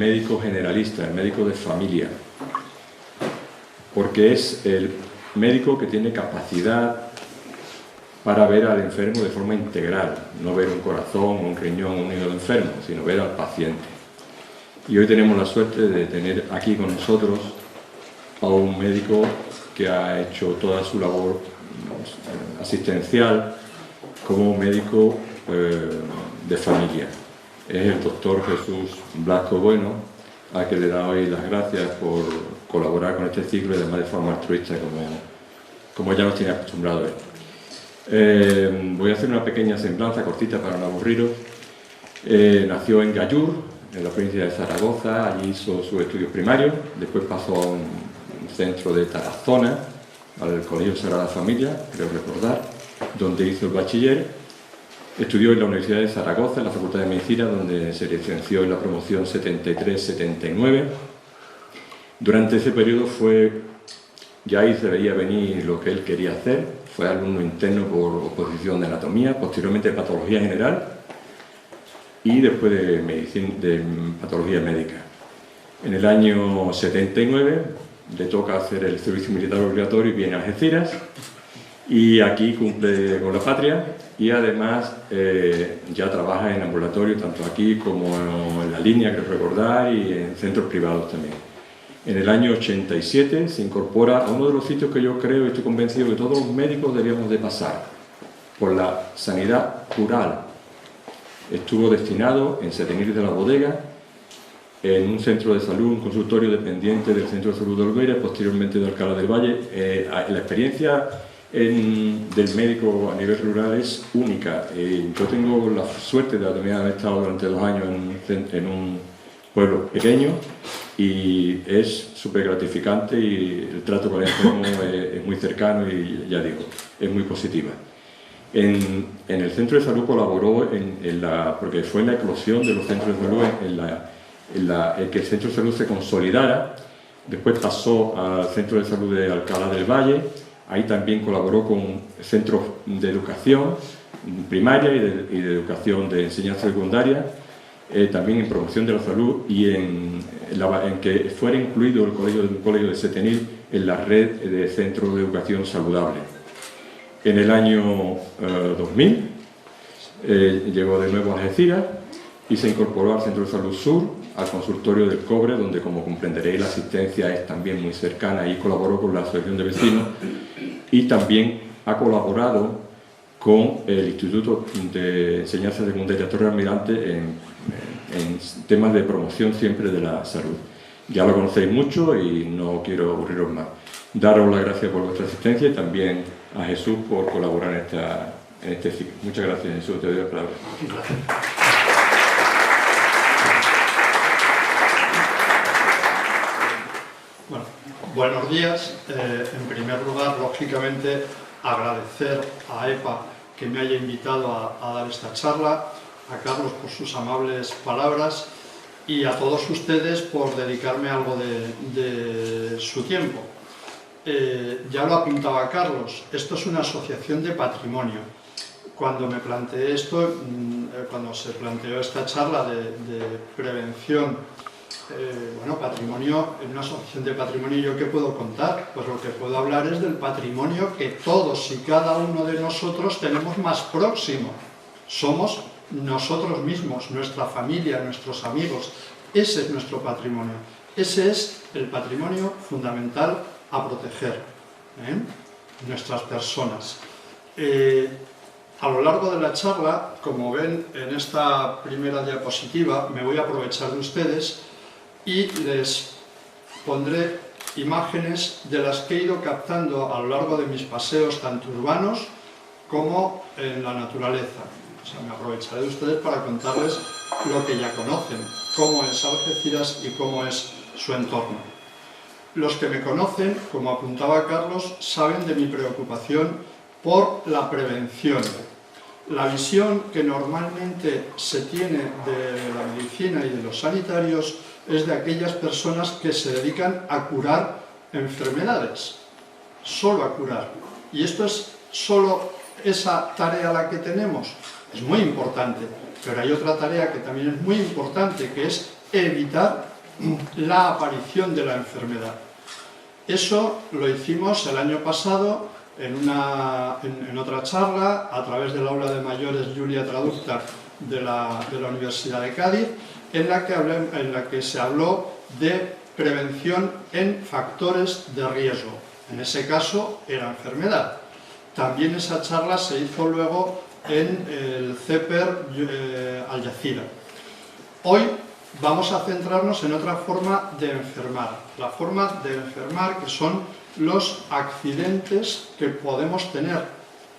médico generalista, el médico de familia, porque es el médico que tiene capacidad para ver al enfermo de forma integral, no ver un corazón, un riñón, un hígado enfermo, sino ver al paciente. Y hoy tenemos la suerte de tener aquí con nosotros a un médico que ha hecho toda su labor asistencial como médico de familia. Es el doctor Jesús Blasco Bueno, a que le da hoy las gracias por colaborar con este ciclo y además de forma altruista, como ya nos tiene acostumbrado él. Voy a hacer una pequeña semblanza cortita para no aburriros. Nació en Gallur, en la provincia de Zaragoza, allí hizo sus estudios primarios, después pasó a un centro de Tarazona, al Colegio Sagrada Familia, creo recordar, donde hizo el bachiller. Estudió en la Universidad de Zaragoza, en la Facultad de Medicina, donde se licenció en la promoción 73-79. Durante ese periodo ya ahí se veía venir lo que él quería hacer. Fue alumno interno por oposición de anatomía, posteriormente de patología general y después de patología médica. En el año 79 le toca hacer el servicio militar obligatorio y viene a Algeciras, y aquí cumple con la patria y además ya trabaja en ambulatorio, tanto aquí como en la línea, creo recordar, y en centros privados también. En el año 87 se incorpora a uno de los sitios que yo creo y estoy convencido que todos los médicos deberíamos de pasar, por la sanidad rural. Estuvo destinado en Setenil de la Bodega, en un centro de salud, un consultorio dependiente del Centro de Salud de Olvera, posteriormente de Alcalá del Valle. La experiencia del médico a nivel rural es única. Yo tengo la suerte de haber estado durante 2 años en un pueblo pequeño y es súper gratificante, y el trato con el enfermo es muy cercano y, ya digo, es muy positiva. En el centro de salud colaboró porque fue en la eclosión de los centros de salud, en que el centro de salud se consolidara. Después pasó al centro de salud de Alcalá del Valle. Ahí también colaboró con centros de educación primaria y de educación de enseñanza secundaria, también en promoción de la salud y en que fuera incluido el colegio de Setenil en la red de centros de educación saludable. En el año 2000 llegó de nuevo a Algeciras y se incorporó al Centro de Salud Sur, al consultorio del Cobre, donde, como comprenderéis, la asistencia es también muy cercana, y colaboró con la Asociación de Vecinos, y también ha colaborado con el Instituto de Enseñanza Secundaria Torre Almirante en temas de promoción siempre de la salud. Ya lo conocéis mucho y no quiero aburriros más. Daros las gracias por vuestra asistencia y también a Jesús por colaborar en este ciclo. Muchas gracias, Jesús, te doy la palabra. Gracias. Bueno, buenos días. En primer lugar, lógicamente, agradecer a EPA que me haya invitado a dar esta charla, a Carlos por sus amables palabras y a todos ustedes por dedicarme algo de su tiempo. Ya lo apuntaba Carlos, esto es una asociación de patrimonio. Cuando me planteé esto, cuando se planteó esta charla de prevención, patrimonio, en una asociación de patrimonio, ¿yo qué puedo contar? Pues lo que puedo hablar es del patrimonio que todos y cada uno de nosotros tenemos más próximo. Somos nosotros mismos, nuestra familia, nuestros amigos. Ese es nuestro patrimonio. Ese es el patrimonio fundamental a proteger, nuestras personas. A lo largo de la charla, como ven en esta primera diapositiva, me voy a aprovechar de ustedes y les pondré imágenes de las que he ido captando a lo largo de mis paseos, tanto urbanos como en la naturaleza. O sea, me aprovecharé de ustedes para contarles lo que ya conocen, cómo es Algeciras y cómo es su entorno. Los que me conocen, como apuntaba Carlos, saben de mi preocupación por la prevención. La visión que normalmente se tiene de la medicina y de los sanitarios es de aquellas personas que se dedican a curar enfermedades, solo a curar. Y esto es solo esa tarea la que tenemos. Es muy importante, pero hay otra tarea que también es muy importante, que es evitar la aparición de la enfermedad. Eso lo hicimos el año pasado en otra charla a través del aula de mayores Julia Traducta de la Universidad de Cádiz, en la que se habló de prevención en factores de riesgo. En ese caso era enfermedad. También esa charla se hizo luego en el CEPER Al Jazeera. Hoy vamos a centrarnos en otra forma de enfermar. La forma de enfermar, que son los accidentes que podemos tener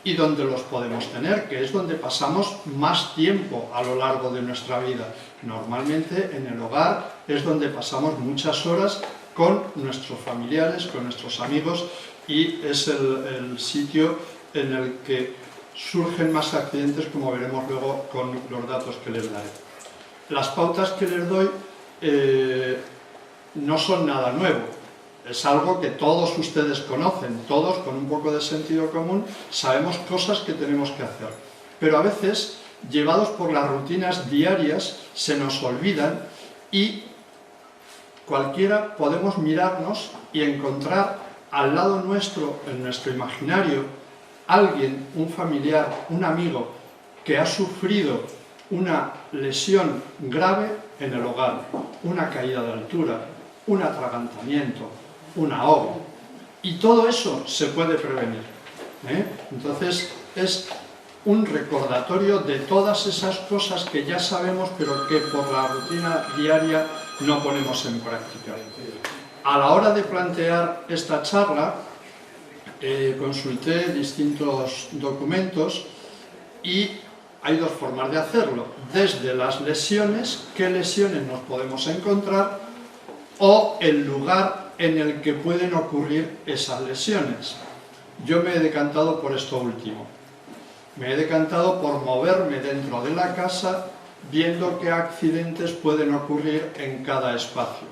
y donde los podemos tener, que es donde pasamos más tiempo a lo largo de nuestra vida. Normalmente en el hogar es donde pasamos muchas horas con nuestros familiares, con nuestros amigos, y es el sitio en el que surgen más accidentes, como veremos luego con los datos que les daré. Las pautas que les doy no son nada nuevo, es algo que todos ustedes conocen, todos con un poco de sentido común sabemos cosas que tenemos que hacer, pero a veces, llevados por las rutinas diarias, se nos olvidan y cualquiera podemos mirarnos y encontrar al lado nuestro, en nuestro imaginario, alguien, un familiar, un amigo que ha sufrido una lesión grave en el hogar, una caída de altura, un atragantamiento, un ahogo, y todo eso se puede prevenir, Entonces es un recordatorio de todas esas cosas que ya sabemos pero que por la rutina diaria no ponemos en práctica. A la hora de plantear esta charla consulté distintos documentos y hay dos formas de hacerlo, desde las lesiones, qué lesiones nos podemos encontrar, o el lugar en el que pueden ocurrir esas lesiones. Yo me he decantado por esto último. Me he decantado por moverme dentro de la casa viendo qué accidentes pueden ocurrir en cada espacio.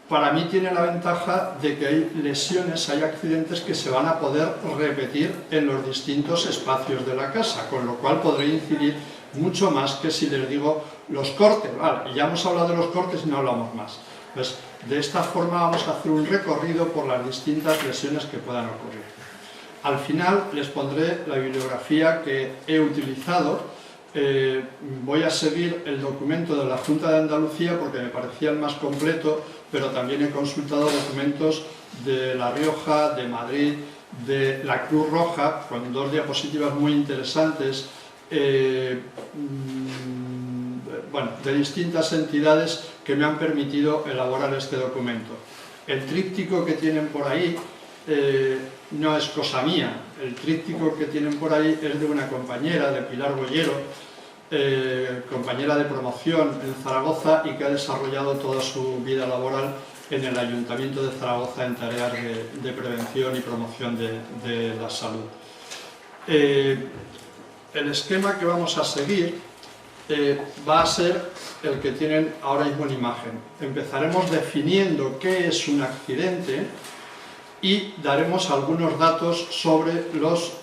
Para mí tiene la ventaja de que hay lesiones, hay accidentes que se van a poder repetir en los distintos espacios de la casa, con lo cual podré incidir mucho más que si les digo los cortes. Vale, ya hemos hablado de los cortes y no hablamos más. Pues de esta forma vamos a hacer un recorrido por las distintas lesiones que puedan ocurrir. Al final les pondré la bibliografía que he utilizado. Voy a seguir el documento de la Junta de Andalucía porque me parecía el más completo, pero también he consultado documentos de La Rioja, de Madrid, de la Cruz Roja, con dos diapositivas muy interesantes, bueno, de distintas entidades que me han permitido elaborar este documento. El tríptico que tienen por ahí no es cosa mía, el tríptico que tienen por ahí es de una compañera, de Pilar Bollero, compañera de promoción en Zaragoza y que ha desarrollado toda su vida laboral en el Ayuntamiento de Zaragoza en tareas de prevención y promoción de la salud. El esquema que vamos a seguir va a ser el que tienen ahora mismo en imagen. Empezaremos definiendo qué es un accidente y daremos algunos datos sobre los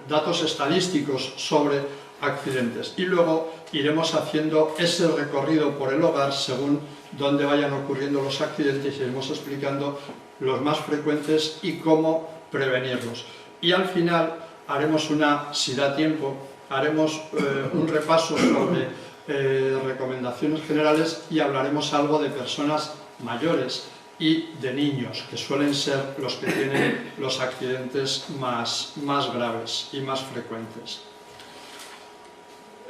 datos estadísticos sobre accidentes y luego iremos haciendo ese recorrido por el hogar según donde vayan ocurriendo los accidentes y iremos explicando los más frecuentes y cómo prevenirlos. Y al final haremos si da tiempo, haremos un repaso sobre recomendaciones generales y hablaremos algo de personas mayores y de niños, que suelen ser los que tienen los accidentes más graves y más frecuentes.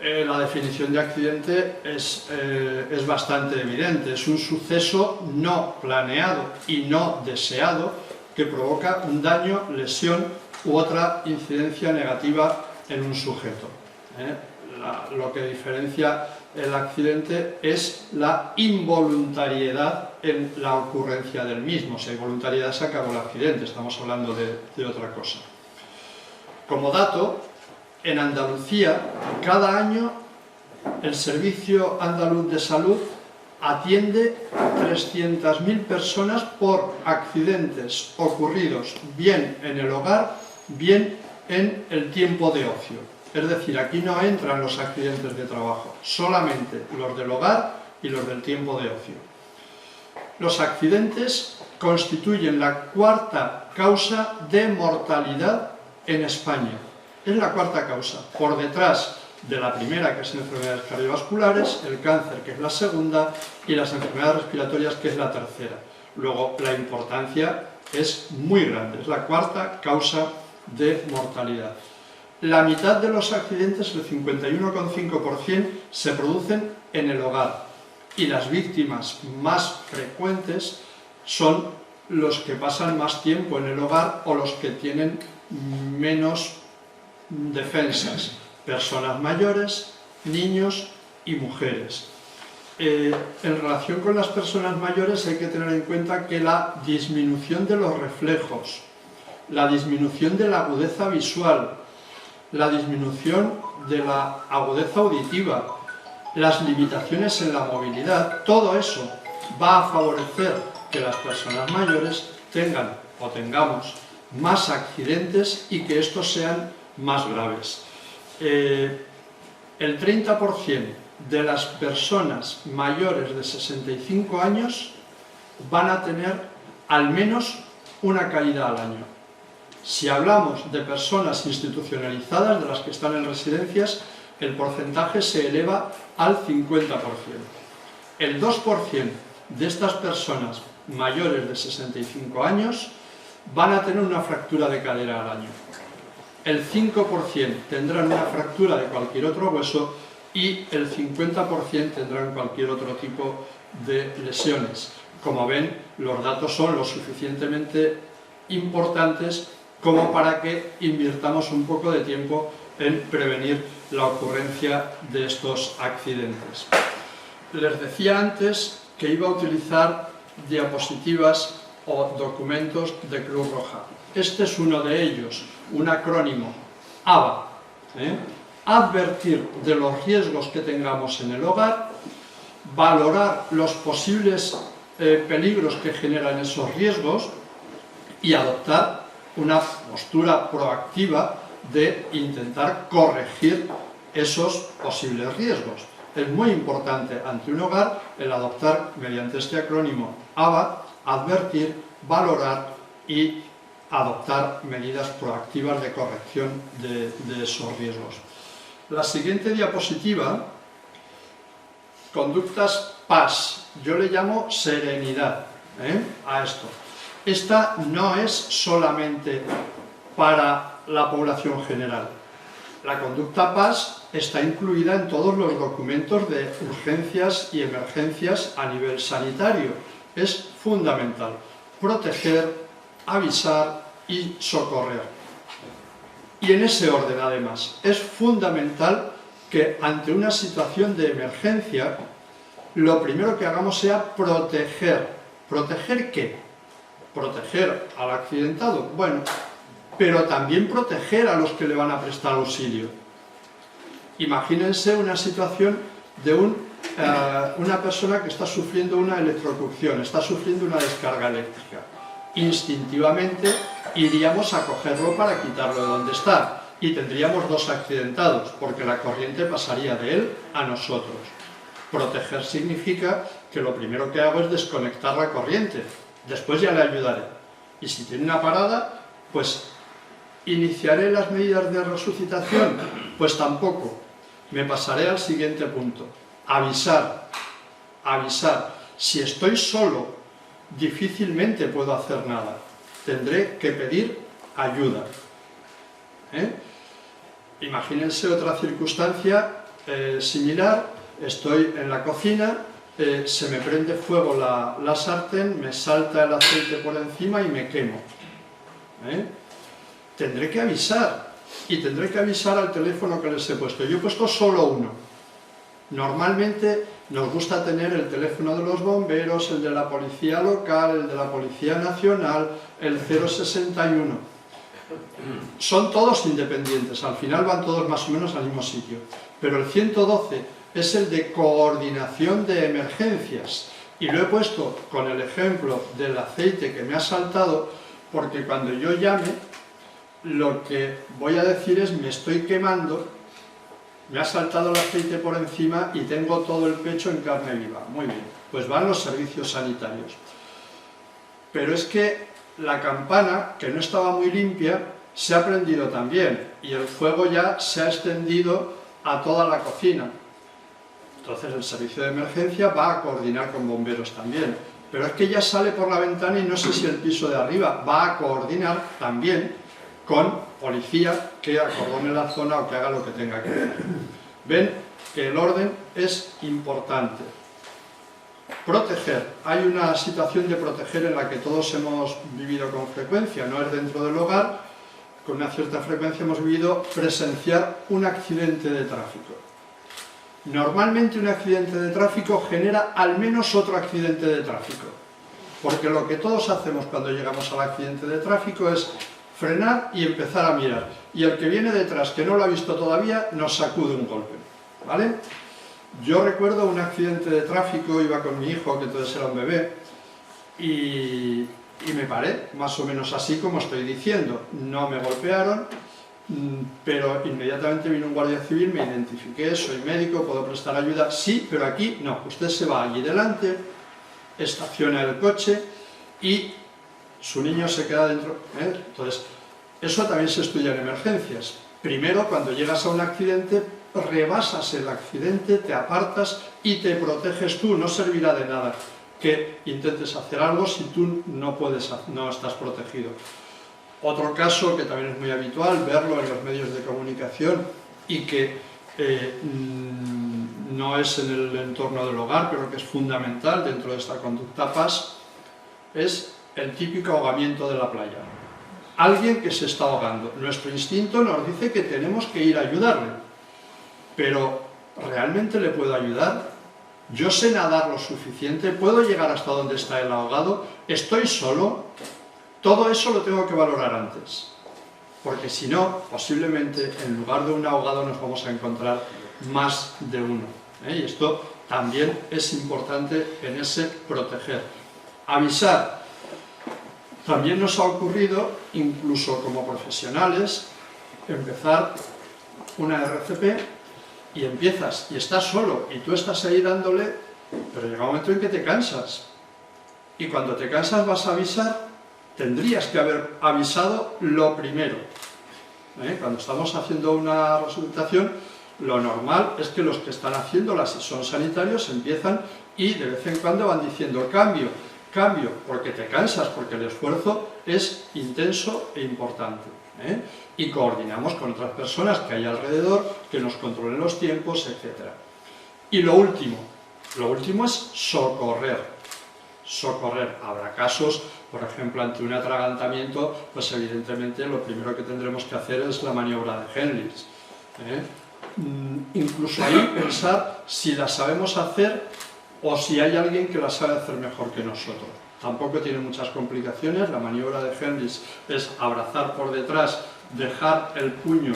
La definición de accidente es bastante evidente, es un suceso no planeado y no deseado que provoca un daño, lesión u otra incidencia negativa en un sujeto. Lo que diferencia el accidente es la involuntariedad en la ocurrencia del mismo. Si hay voluntariedad se acabó el accidente, estamos hablando de otra cosa. Como dato, en Andalucía, cada año el Servicio Andaluz de Salud atiende 300.000 personas por accidentes ocurridos bien en el hogar, bien en el tiempo de ocio. Es decir, aquí no entran los accidentes de trabajo, solamente los del hogar y los del tiempo de ocio. Los accidentes constituyen la cuarta causa de mortalidad en España. Es la cuarta causa, por detrás de la primera, que es enfermedades cardiovasculares, el cáncer, que es la segunda, y las enfermedades respiratorias, que es la tercera. Luego, la importancia es muy grande, es la cuarta causa de mortalidad. La mitad de los accidentes, el 51,5%, se producen en el hogar, y las víctimas más frecuentes son los que pasan más tiempo en el hogar o los que tienen menos defensas, personas mayores, niños y mujeres. En relación con las personas mayores hay que tener en cuenta que la disminución de los reflejos, la disminución de la agudeza visual, la disminución de la agudeza auditiva, las limitaciones en la movilidad, todo eso va a favorecer que las personas mayores tengan o tengamos más accidentes y que estos sean más graves. El 30% de las personas mayores de 65 años van a tener al menos una caída al año. Si hablamos de personas institucionalizadas, de las que están en residencias, el porcentaje se eleva al 50%. El 2% de estas personas mayores de 65 años van a tener una fractura de cadera al año. El 5% tendrán una fractura de cualquier otro hueso y el 50% tendrán cualquier otro tipo de lesiones. Como ven, los datos son lo suficientemente importantes como para que invirtamos un poco de tiempo en prevenir la ocurrencia de estos accidentes. Les decía antes que iba a utilizar diapositivas o documentos de Cruz Roja. Este es uno de ellos, un acrónimo, ABA. Advertir de los riesgos que tengamos en el hogar, valorar los posibles peligros que generan esos riesgos y adoptar una postura proactiva de intentar corregir esos posibles riesgos. Es muy importante ante un hogar el adoptar mediante este acrónimo ABA, advertir, valorar y adoptar medidas proactivas de corrección de esos riesgos. La siguiente diapositiva, conductas PAS, yo le llamo serenidad a esto. Esta no es solamente para la población general. La conducta PAS está incluida en todos los documentos de urgencias y emergencias a nivel sanitario. Es fundamental proteger, avisar y socorrer. Y en ese orden, además, es fundamental que ante una situación de emergencia, lo primero que hagamos sea proteger. ¿Proteger qué? Proteger al accidentado, bueno, pero también proteger a los que le van a prestar auxilio. Imagínense una situación de una persona que está sufriendo una electrocución, está sufriendo una descarga eléctrica. Instintivamente iríamos a cogerlo para quitarlo de donde está y tendríamos dos accidentados, porque la corriente pasaría de él a nosotros. Proteger significa que lo primero que hago es desconectar la corriente, después ya le ayudaré. Y si tiene una parada, pues ¿iniciaré las medidas de resucitación? Pues tampoco. Me pasaré al siguiente punto. Avisar. Avisar. Si estoy solo, difícilmente puedo hacer nada. Tendré que pedir ayuda. Imagínense otra circunstancia similar. Estoy en la cocina, se me prende fuego la sartén, me salta el aceite por encima y me quemo. Tendré que avisar, y tendré que avisar al teléfono que les he puesto. Yo he puesto solo uno. Normalmente nos gusta tener el teléfono de los bomberos, el de la policía local, el de la policía nacional, el 061. Son todos independientes, al final van todos más o menos al mismo sitio. Pero el 112 es el de coordinación de emergencias. Y lo he puesto con el ejemplo del aceite que me ha saltado, porque cuando yo llame, lo que voy a decir es: me estoy quemando Me ha saltado el aceite por encima y tengo todo el pecho en carne viva. Muy bien, pues van los servicios sanitarios. Pero es que la campana, que no estaba muy limpia, se ha prendido también y el fuego ya se ha extendido a toda la cocina. Entonces el servicio de emergencia va a coordinar con bomberos también. Pero es que ya sale por la ventana y no sé si el piso de arriba va a coordinar también con policía que acordone la zona o que haga lo que tenga que hacer. Ven que el orden es importante. Proteger. Hay una situación de proteger en la que todos hemos vivido con frecuencia, no es dentro del hogar, con una cierta frecuencia hemos vivido presenciar un accidente de tráfico. Normalmente un accidente de tráfico genera al menos otro accidente de tráfico, porque lo que todos hacemos cuando llegamos al accidente de tráfico es frenar y empezar a mirar, y el que viene detrás, que no lo ha visto todavía, nos sacude un golpe, ¿vale? Yo recuerdo un accidente de tráfico, iba con mi hijo, que entonces era un bebé, y me paré, más o menos así como estoy diciendo. No me golpearon, pero inmediatamente vino un guardia civil, me identifiqué, soy médico, puedo prestar ayuda, sí, pero aquí no, usted se va allí delante, estaciona el coche y su niño se queda dentro, ¿eh? Entonces, eso también se estudia en emergencias. Primero, cuando llegas a un accidente, rebasas el accidente, te apartas y te proteges tú, no servirá de nada que intentes hacer algo si tú no estás protegido. Otro caso que también es muy habitual, verlo en los medios de comunicación y que no es en el entorno del hogar, pero que es fundamental dentro de esta conducta PAS, es el típico ahogamiento de la playa. Alguien que se está ahogando. Nuestro instinto nos dice que tenemos que ir a ayudarle, pero ¿realmente le puedo ayudar? ¿Yo sé nadar lo suficiente? ¿Puedo llegar hasta donde está el ahogado? ¿Estoy solo? Todo eso lo tengo que valorar antes, porque si no, posiblemente en lugar de un ahogado nos vamos a encontrar más de uno, ¿eh? Y esto también es importante en ese proteger. Avisar. También nos ha ocurrido, incluso como profesionales, empezar una RCP y empiezas y estás solo y tú estás ahí dándole, pero llega un momento en que te cansas. Y cuando te cansas vas a avisar. Tendrías que haber avisado lo primero. Cuando estamos haciendo una resucitación, lo normal es que los que están haciéndola, si son sanitarios, empiezan y de vez en cuando van diciendo cambio, cambio, porque te cansas, porque el esfuerzo es intenso e importante. Y coordinamos con otras personas que hay alrededor, que nos controlen los tiempos, etc. Y lo último es socorrer. Socorrer. Habrá casos, por ejemplo, ante un atragantamiento, pues evidentemente lo primero que tendremos que hacer es la maniobra de Henlis. Incluso ahí pensar si la sabemos hacer o si hay alguien que la sabe hacer mejor que nosotros. Tampoco tiene muchas complicaciones. La maniobra de Henlis es abrazar por detrás, dejar el puño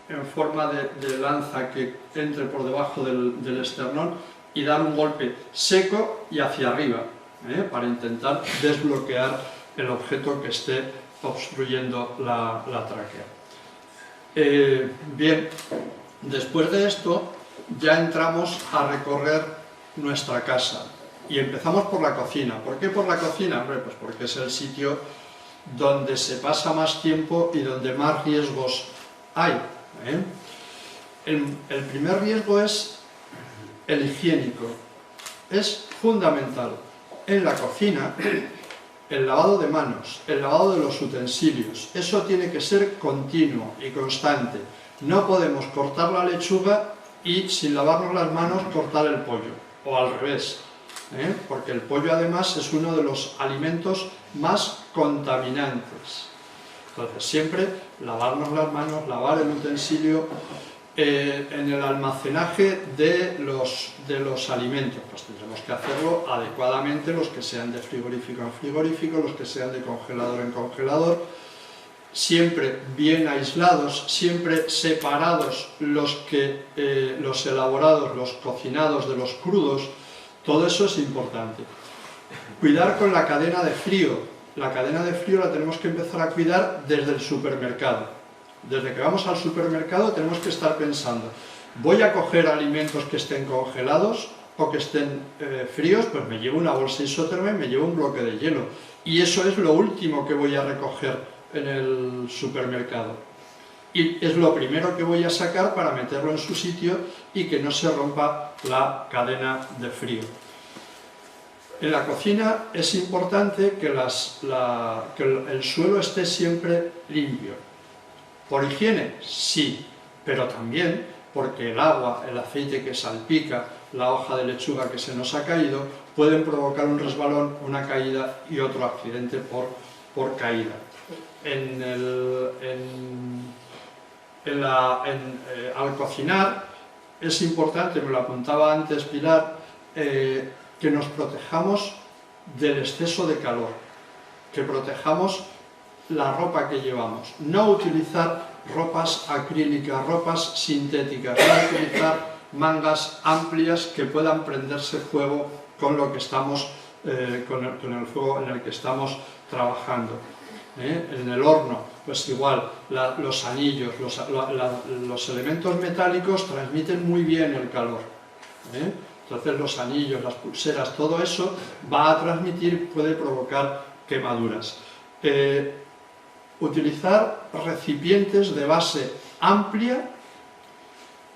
en forma de lanza que entre por debajo del esternón y dar un golpe seco y hacia arriba, para intentar desbloquear el objeto que esté obstruyendo la tráquea. Bien, después de esto ya entramos a recorrer nuestra casa y empezamos por la cocina. ¿Por qué por la cocina? Hombre, pues porque es el sitio donde se pasa más tiempo y donde más riesgos hay. El primer riesgo es el higiénico. Es fundamental en la cocina el lavado de manos, el lavado de los utensilios. Eso tiene que ser continuo y constante. No podemos cortar la lechuga y sin lavarnos las manos cortar el pollo, o al revés, porque el pollo además es uno de los alimentos más contaminantes. Entonces siempre lavarnos las manos, lavar el utensilio. En el almacenaje de los alimentos, pues tendremos que hacerlo adecuadamente, los que sean de frigorífico en frigorífico, los que sean de congelador en congelador, siempre bien aislados, siempre separados los elaborados, los cocinados de los crudos. Todo eso es importante. Cuidar con la cadena de frío. La cadena de frío la tenemos que empezar a cuidar desde el supermercado. Desde que vamos al supermercado tenemos que estar pensando, Voy a coger alimentos que estén congelados o que estén fríos, pues me llevo una bolsa isóterma y me llevo un bloque de hielo. Y eso es lo último que voy a recoger en el supermercado. Y es lo primero que voy a sacar para meterlo en su sitio y que no se rompa la cadena de frío. En la cocina es importante que el suelo esté siempre limpio. ¿Por higiene? Sí, pero también porque el agua, el aceite que salpica, la hoja de lechuga que se nos ha caído, pueden provocar un resbalón, una caída y otro accidente por caída. Al cocinar es importante, me lo apuntaba antes Pilar, que nos protejamos del exceso de calor, que protejamos la ropa que llevamos, no utilizar ropas acrílicas, ropas sintéticas, no utilizar mangas amplias que puedan prenderse fuego con lo que estamos, con el fuego en el que estamos trabajando. En el horno, pues igual, los anillos, los elementos metálicos transmiten muy bien el calor. Entonces los anillos, las pulseras, todo eso va a transmitir, puede provocar quemaduras. Utilizar recipientes de base amplia,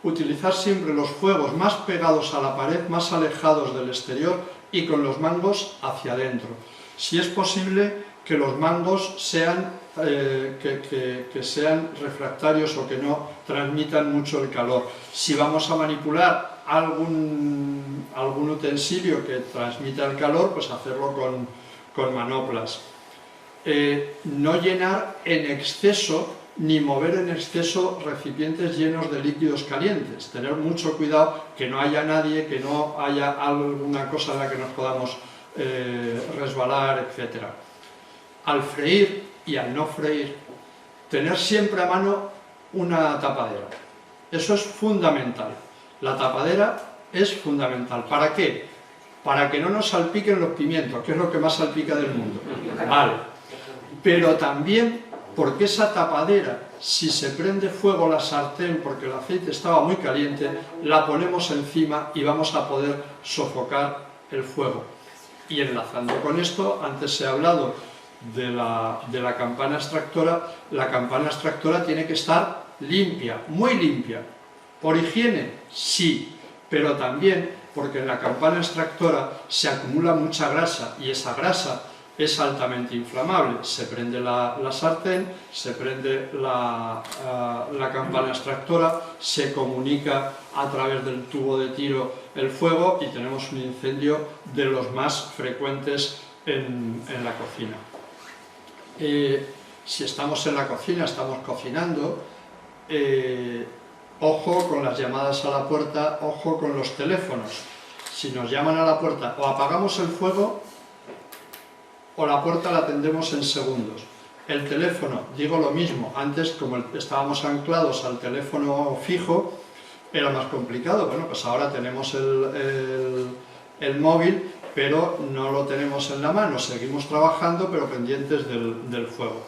utilizar siempre los fuegos más pegados a la pared, más alejados del exterior y con los mangos hacia adentro. Si es posible que los mangos sean, que sean refractarios o que no transmitan mucho el calor. Si vamos a manipular algún utensilio que transmita el calor, pues hacerlo con manoplas. No llenar en exceso ni mover en exceso recipientes llenos de líquidos calientes. Tener mucho cuidado que no haya nadie, que no haya alguna cosa en la que nos podamos resbalar, etc. Al freír y al no freír, tener siempre a mano una tapadera. Eso es fundamental. La tapadera es fundamental. ¿Para qué? Para que no nos salpiquen los pimientos, que es lo que más salpica del mundo. Vale. Pero también porque esa tapadera, si se prende fuego la sartén porque el aceite estaba muy caliente, la ponemos encima y vamos a poder sofocar el fuego. Y enlazando con esto, antes se ha hablado de la campana extractora. La campana extractora tiene que estar limpia, muy limpia. ¿Por higiene? Sí, pero también porque en la campana extractora se acumula mucha grasa y esa grasa es altamente inflamable. Se prende la sartén, se prende la campana extractora, se comunica a través del tubo de tiro el fuego y tenemos un incendio de los más frecuentes en la cocina. Si estamos en la cocina, estamos cocinando, ojo con las llamadas a la puerta, ojo con los teléfonos. Si nos llaman a la puerta, o apagamos el fuego o la puerta la atendemos en segundos. El teléfono, digo lo mismo, antes como estábamos anclados al teléfono fijo, era más complicado. Bueno, pues ahora tenemos el móvil, pero no lo tenemos en la mano, seguimos trabajando, pero pendientes del fuego.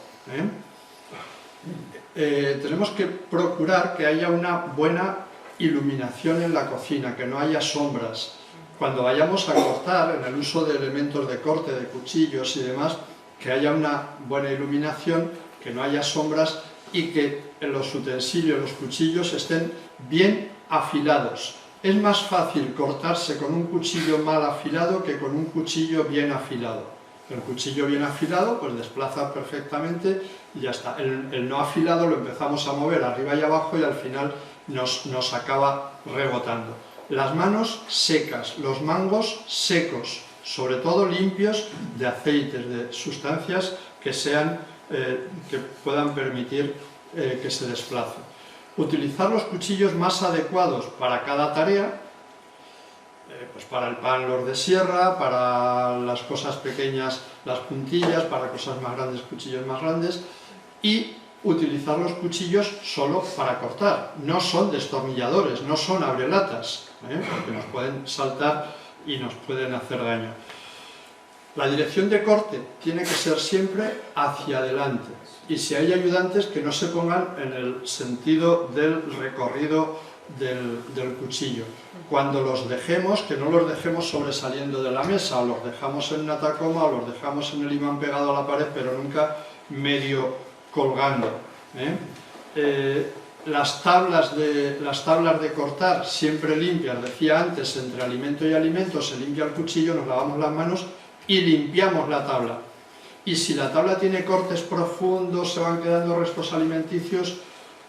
Tenemos que procurar que haya una buena iluminación en la cocina, que no haya sombras. Cuando vayamos a cortar, en el uso de elementos de corte, de cuchillos y demás, que haya una buena iluminación, que no haya sombras y que los utensilios, los cuchillos estén bien afilados. Es más fácil cortarse con un cuchillo mal afilado que con un cuchillo bien afilado. El cuchillo bien afilado pues desplaza perfectamente y ya está. El no afilado lo empezamos a mover arriba y abajo y al final nos acaba rebotando. Las manos secas, los mangos secos, sobre todo limpios de aceites, de sustancias que puedan permitir que se desplace. Utilizar los cuchillos más adecuados para cada tarea, pues para el pan los de sierra, para las cosas pequeñas las puntillas, para cosas más grandes cuchillos más grandes, y utilizar los cuchillos solo para cortar. No son destornilladores, no son abrelatas, porque nos pueden saltar y nos pueden hacer daño. La dirección de corte tiene que ser siempre hacia adelante, y si hay ayudantes que no se pongan en el sentido del recorrido del cuchillo. Cuando los dejemos, que no los dejemos sobresaliendo de la mesa, o los dejamos en una tacoma, o los dejamos en el imán pegado a la pared, pero nunca medio colgando. Las tablas de cortar siempre limpias, decía antes, entre alimento y alimento se limpia el cuchillo, nos lavamos las manos y limpiamos la tabla. Y si la tabla tiene cortes profundos, se van quedando restos alimenticios,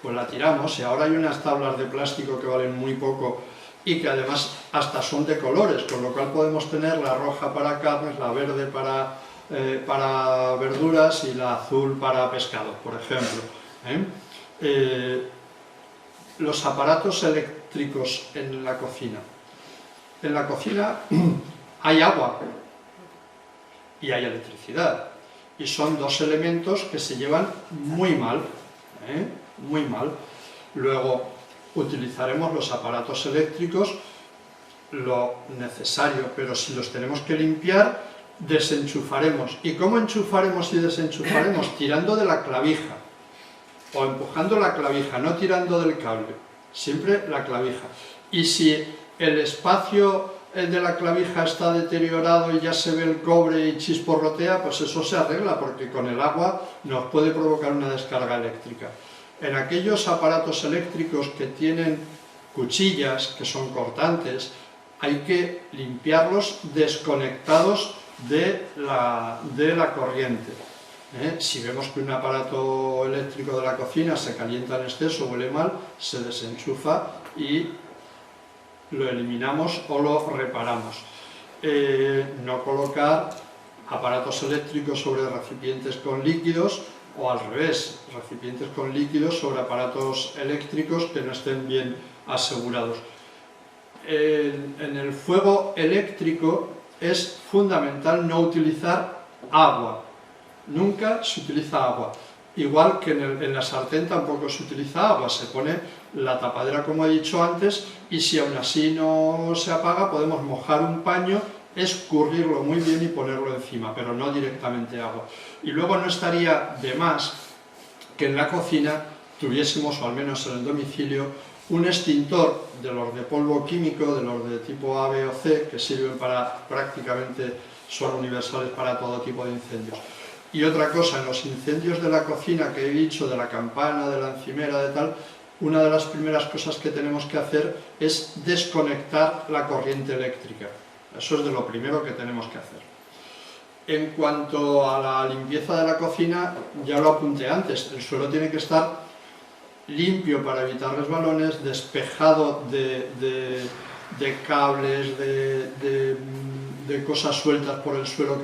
pues la tiramos. Y ahora hay unas tablas de plástico que valen muy poco y que además hasta son de colores, con lo cual podemos tener la roja para carnes, la verde para verduras y la azul para pescado, por ejemplo. Los aparatos eléctricos en la cocina. En la cocina hay agua y hay electricidad. Y son dos elementos que se llevan muy mal, muy mal. Luego utilizaremos los aparatos eléctricos lo necesario, pero si los tenemos que limpiar, desenchufaremos. ¿Y cómo enchufaremos y desenchufaremos? Tirando de la clavija, o empujando la clavija, no tirando del cable, siempre la clavija. Y si el espacio de la clavija está deteriorado y ya se ve el cobre y chisporrotea, pues eso se arregla, porque con el agua nos puede provocar una descarga eléctrica. En aquellos aparatos eléctricos que tienen cuchillas, que son cortantes, hay que limpiarlos desconectados de la corriente. Si vemos que un aparato eléctrico de la cocina se calienta en exceso, huele mal, se desenchufa y lo eliminamos o lo reparamos. No colocar aparatos eléctricos sobre recipientes con líquidos, o al revés, recipientes con líquidos sobre aparatos eléctricos que no estén bien asegurados. En el fuego eléctrico es fundamental no utilizar agua. Nunca se utiliza agua. Igual que en la sartén tampoco se utiliza agua, se pone la tapadera como he dicho antes, y si aún así no se apaga podemos mojar un paño, escurrirlo muy bien y ponerlo encima, pero no directamente agua. Y luego no estaría de más que en la cocina tuviésemos, o al menos en el domicilio, un extintor de los de polvo químico, de los de tipo A, B o C, que sirven para, prácticamente son universales para todo tipo de incendios. Y otra cosa, en los incendios de la cocina que he dicho, de la campana, de la encimera, de tal, una de las primeras cosas que tenemos que hacer es desconectar la corriente eléctrica. Eso es de lo primero que tenemos que hacer. En cuanto a la limpieza de la cocina, ya lo apunté antes, el suelo tiene que estar limpio para evitar resbalones, despejado de cables, de cosas sueltas por el suelo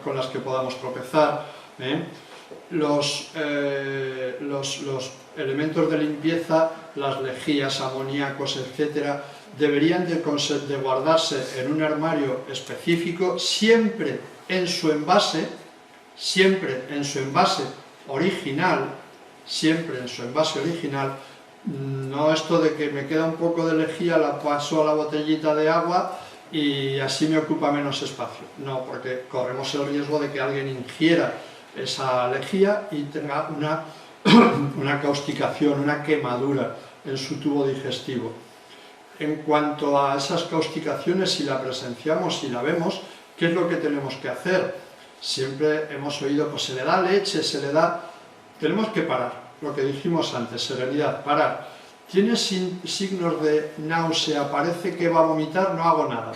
con las que podamos tropezar. Los elementos de limpieza, las lejías, amoníacos, etcétera, deberían de guardarse en un armario específico, siempre en su envase original, no esto de que me queda un poco de lejía, la paso a la botellita de agua y así me ocupa menos espacio. No, porque corremos el riesgo de que alguien ingiera esa lejía y tenga una causticación, una quemadura en su tubo digestivo. En cuanto a esas causticaciones, si la presenciamos, si la vemos, ¿qué es lo que tenemos que hacer? Siempre hemos oído, pues se le da leche, tenemos que parar, lo que dijimos antes, serenidad, parar. ¿Tiene signos de náusea, parece que va a vomitar? No hago nada,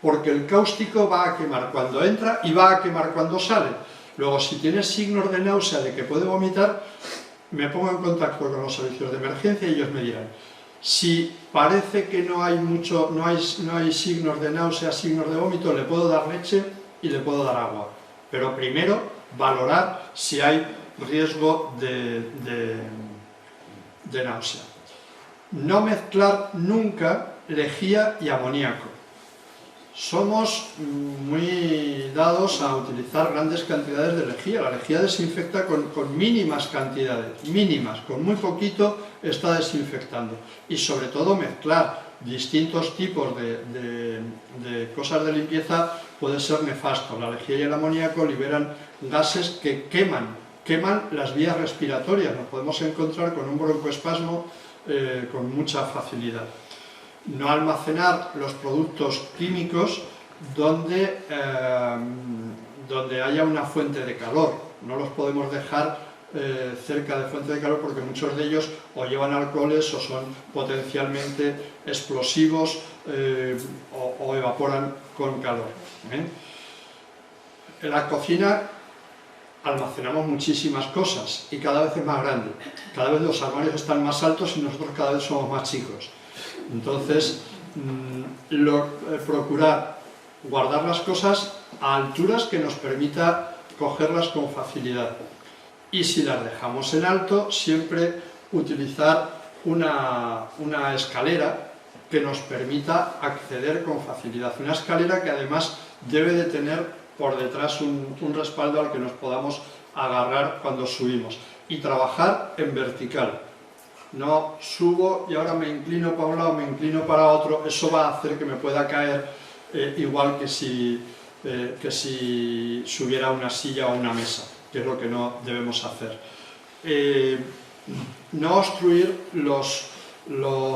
porque el cáustico va a quemar cuando entra y va a quemar cuando sale. Luego, si tiene signos de náusea, de que puede vomitar, me pongo en contacto con los servicios de emergencia y ellos me dirán. Si parece que no hay signos de náusea, signos de vómito, le puedo dar leche y le puedo dar agua. Pero primero, valorar si hay riesgo de náusea. No mezclar nunca lejía y amoníaco. Somos muy dados a utilizar grandes cantidades de lejía. La lejía desinfecta con mínimas cantidades, mínimas, con muy poquito está desinfectando. Y sobre todo mezclar distintos tipos de cosas de limpieza puede ser nefasto. La lejía y el amoníaco liberan gases que queman las vías respiratorias. Nos podemos encontrar con un broncoespasmo con mucha facilidad. No almacenar los productos químicos donde haya una fuente de calor. No los podemos dejar cerca de fuente de calor porque muchos de ellos o llevan alcoholes o son potencialmente explosivos o evaporan con calor. En la cocina almacenamos muchísimas cosas y cada vez es más grande. Cada vez los armarios están más altos y nosotros cada vez somos más chicos. Entonces, procurar guardar las cosas a alturas que nos permita cogerlas con facilidad. Y si las dejamos en alto, siempre utilizar una escalera que nos permita acceder con facilidad. Una escalera que además debe de tener por detrás un respaldo al que nos podamos agarrar cuando subimos. Y trabajar en vertical. No subo y ahora me inclino para un lado, me inclino para otro. Eso va a hacer que me pueda caer igual que si subiera una silla o una mesa, que es lo que no debemos hacer. No obstruir los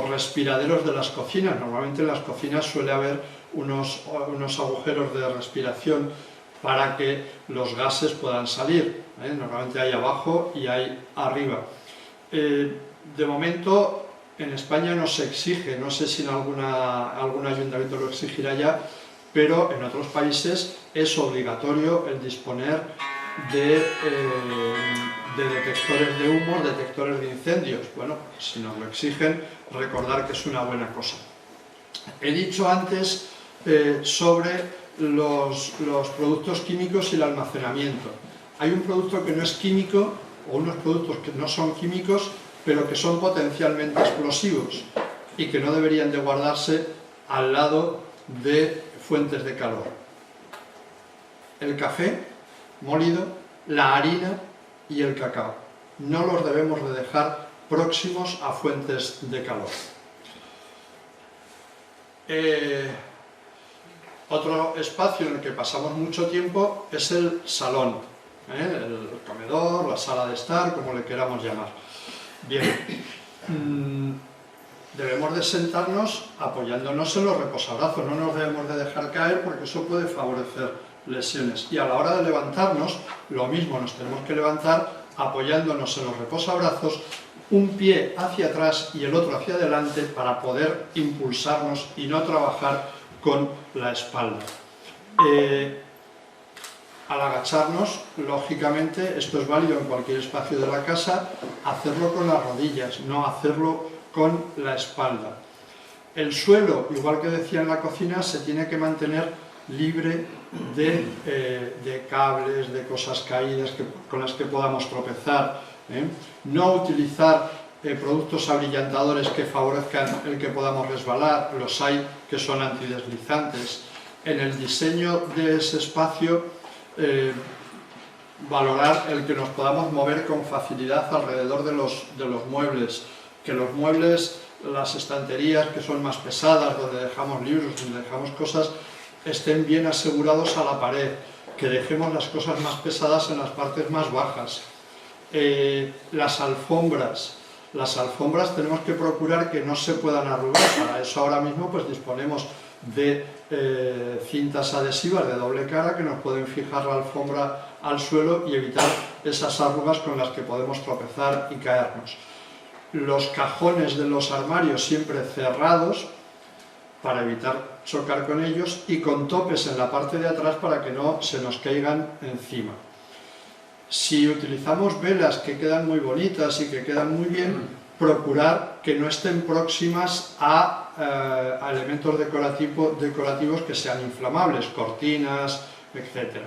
respiraderos de las cocinas. Normalmente en las cocinas suele haber unos agujeros de respiración para que los gases puedan salir. Normalmente hay abajo y hay arriba. De momento en España no se exige, no sé si en algún ayuntamiento lo exigirá ya, pero en otros países es obligatorio el disponer de detectores de humos, detectores de incendios. Bueno, si nos lo exigen, recordar que es una buena cosa. He dicho antes sobre los productos químicos y el almacenamiento. Hay un producto que no es químico, o unos productos que no son químicos, pero que son potencialmente explosivos y que no deberían de guardarse al lado de fuentes de calor. El café molido, la harina y el cacao. No los debemos de dejar próximos a fuentes de calor. Otro espacio en el que pasamos mucho tiempo es el salón, el comedor, la sala de estar, como le queramos llamar. Bien, debemos de sentarnos apoyándonos en los reposabrazos, no nos debemos de dejar caer porque eso puede favorecer lesiones. Y a la hora de levantarnos, lo mismo, nos tenemos que levantar apoyándonos en los reposabrazos, un pie hacia atrás y el otro hacia adelante para poder impulsarnos y no trabajar con la espalda. Al agacharnos, lógicamente, esto es válido en cualquier espacio de la casa, hacerlo con las rodillas, no hacerlo con la espalda. El suelo, igual que decía en la cocina, se tiene que mantener libre de cables, de cosas caídas con las que podamos tropezar. No utilizar productos abrillantadores que favorezcan el que podamos resbalar, los hay que son antideslizantes. En el diseño de ese espacio, valorar el que nos podamos mover con facilidad alrededor de los muebles, que los muebles, las estanterías que son más pesadas, donde dejamos libros, donde dejamos cosas, estén bien asegurados a la pared, que dejemos las cosas más pesadas en las partes más bajas. Las alfombras tenemos que procurar que no se puedan arrugar. Para eso ahora mismo pues disponemos de cintas adhesivas de doble cara que nos pueden fijar la alfombra al suelo y evitar esas arrugas con las que podemos tropezar y caernos. Los cajones de los armarios siempre cerrados para evitar chocar con ellos y con topes en la parte de atrás para que no se nos caigan encima. Si utilizamos velas que quedan muy bonitas y que quedan muy bien, procurar que no estén próximas a elementos decorativos que sean inflamables, cortinas, etc.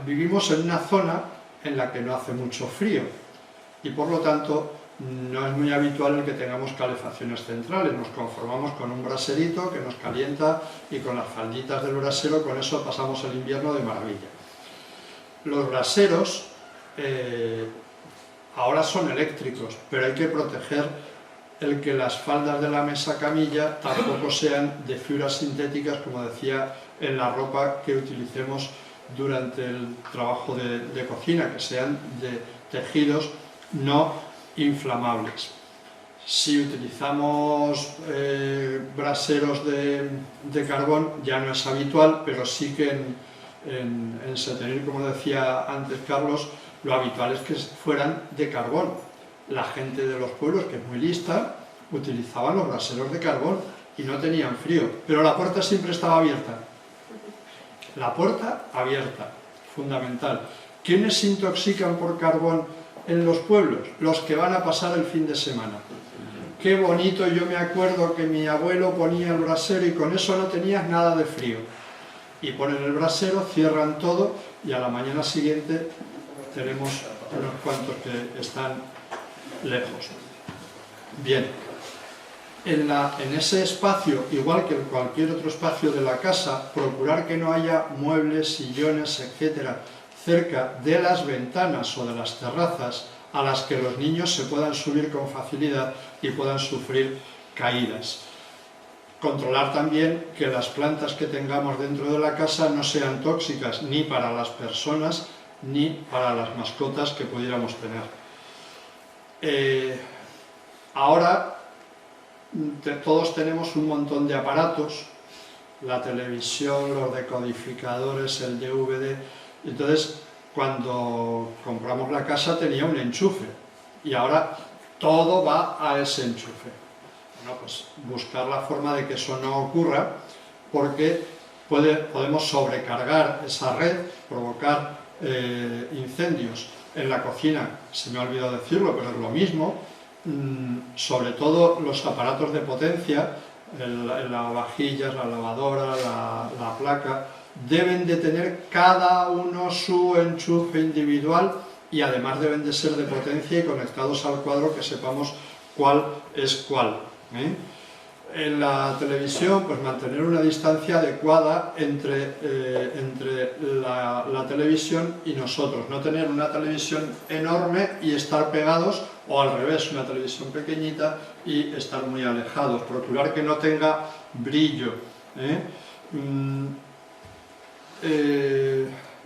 Vivimos en una zona en la que no hace mucho frío y por lo tanto no es muy habitual el que tengamos calefacciones centrales. Nos conformamos con un braserito que nos calienta y con las falditas del brasero, con eso pasamos el invierno de maravilla. Los braseros ahora son eléctricos, pero hay que proteger el que las faldas de la mesa camilla tampoco sean de fibras sintéticas, como decía, en la ropa que utilicemos durante el trabajo de cocina, que sean de tejidos no inflamables. Si utilizamos braseros de carbón, ya no es habitual, pero sí que en Setenil, como decía antes Carlos, lo habitual es que fueran de carbón. La gente de los pueblos, que es muy lista, utilizaban los braseros de carbón y no tenían frío, pero la puerta siempre estaba abierta. La puerta abierta, fundamental. ¿Quiénes se intoxican por carbón en los pueblos? Los que van a pasar el fin de semana. Qué bonito, yo me acuerdo que mi abuelo ponía el brasero y con eso no tenías nada de frío. Y ponen el brasero, cierran todo y a la mañana siguiente tenemos unos cuantos que están lejos. Bien, en ese espacio, igual que en cualquier otro espacio de la casa, procurar que no haya muebles, sillones, etcétera, cerca de las ventanas o de las terrazas a las que los niños se puedan subir con facilidad y puedan sufrir caídas. Controlar también que las plantas que tengamos dentro de la casa no sean tóxicas ni para las personas ni para las mascotas que pudiéramos tener. Ahora todos tenemos un montón de aparatos, la televisión, los decodificadores, el DVD, entonces cuando compramos la casa tenía un enchufe y ahora todo va a ese enchufe. Bueno, pues buscar la forma de que eso no ocurra, porque podemos sobrecargar esa red, provocar incendios. En la cocina, se me ha olvidado decirlo, pero es lo mismo, sobre todo los aparatos de potencia, el lavavajillas, la lavadora, la placa, deben de tener cada uno su enchufe individual y además deben de ser de potencia y conectados al cuadro, que sepamos cuál es cuál. En la televisión, pues mantener una distancia adecuada entre la televisión y nosotros, no tener una televisión enorme y estar pegados, o al revés, una televisión pequeñita y estar muy alejados, procurar que no tenga brillo.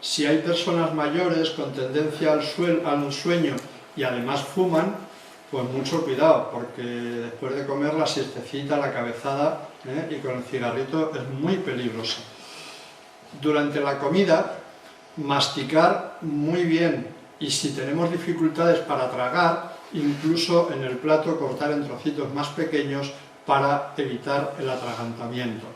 Si hay personas mayores con tendencia al sueño y además fuman, pues mucho cuidado, porque después de comer la siestecita, la cabezada y con el cigarrito es muy peligroso. Durante la comida, masticar muy bien, y si tenemos dificultades para tragar, incluso en el plato cortar en trocitos más pequeños para evitar el atragantamiento.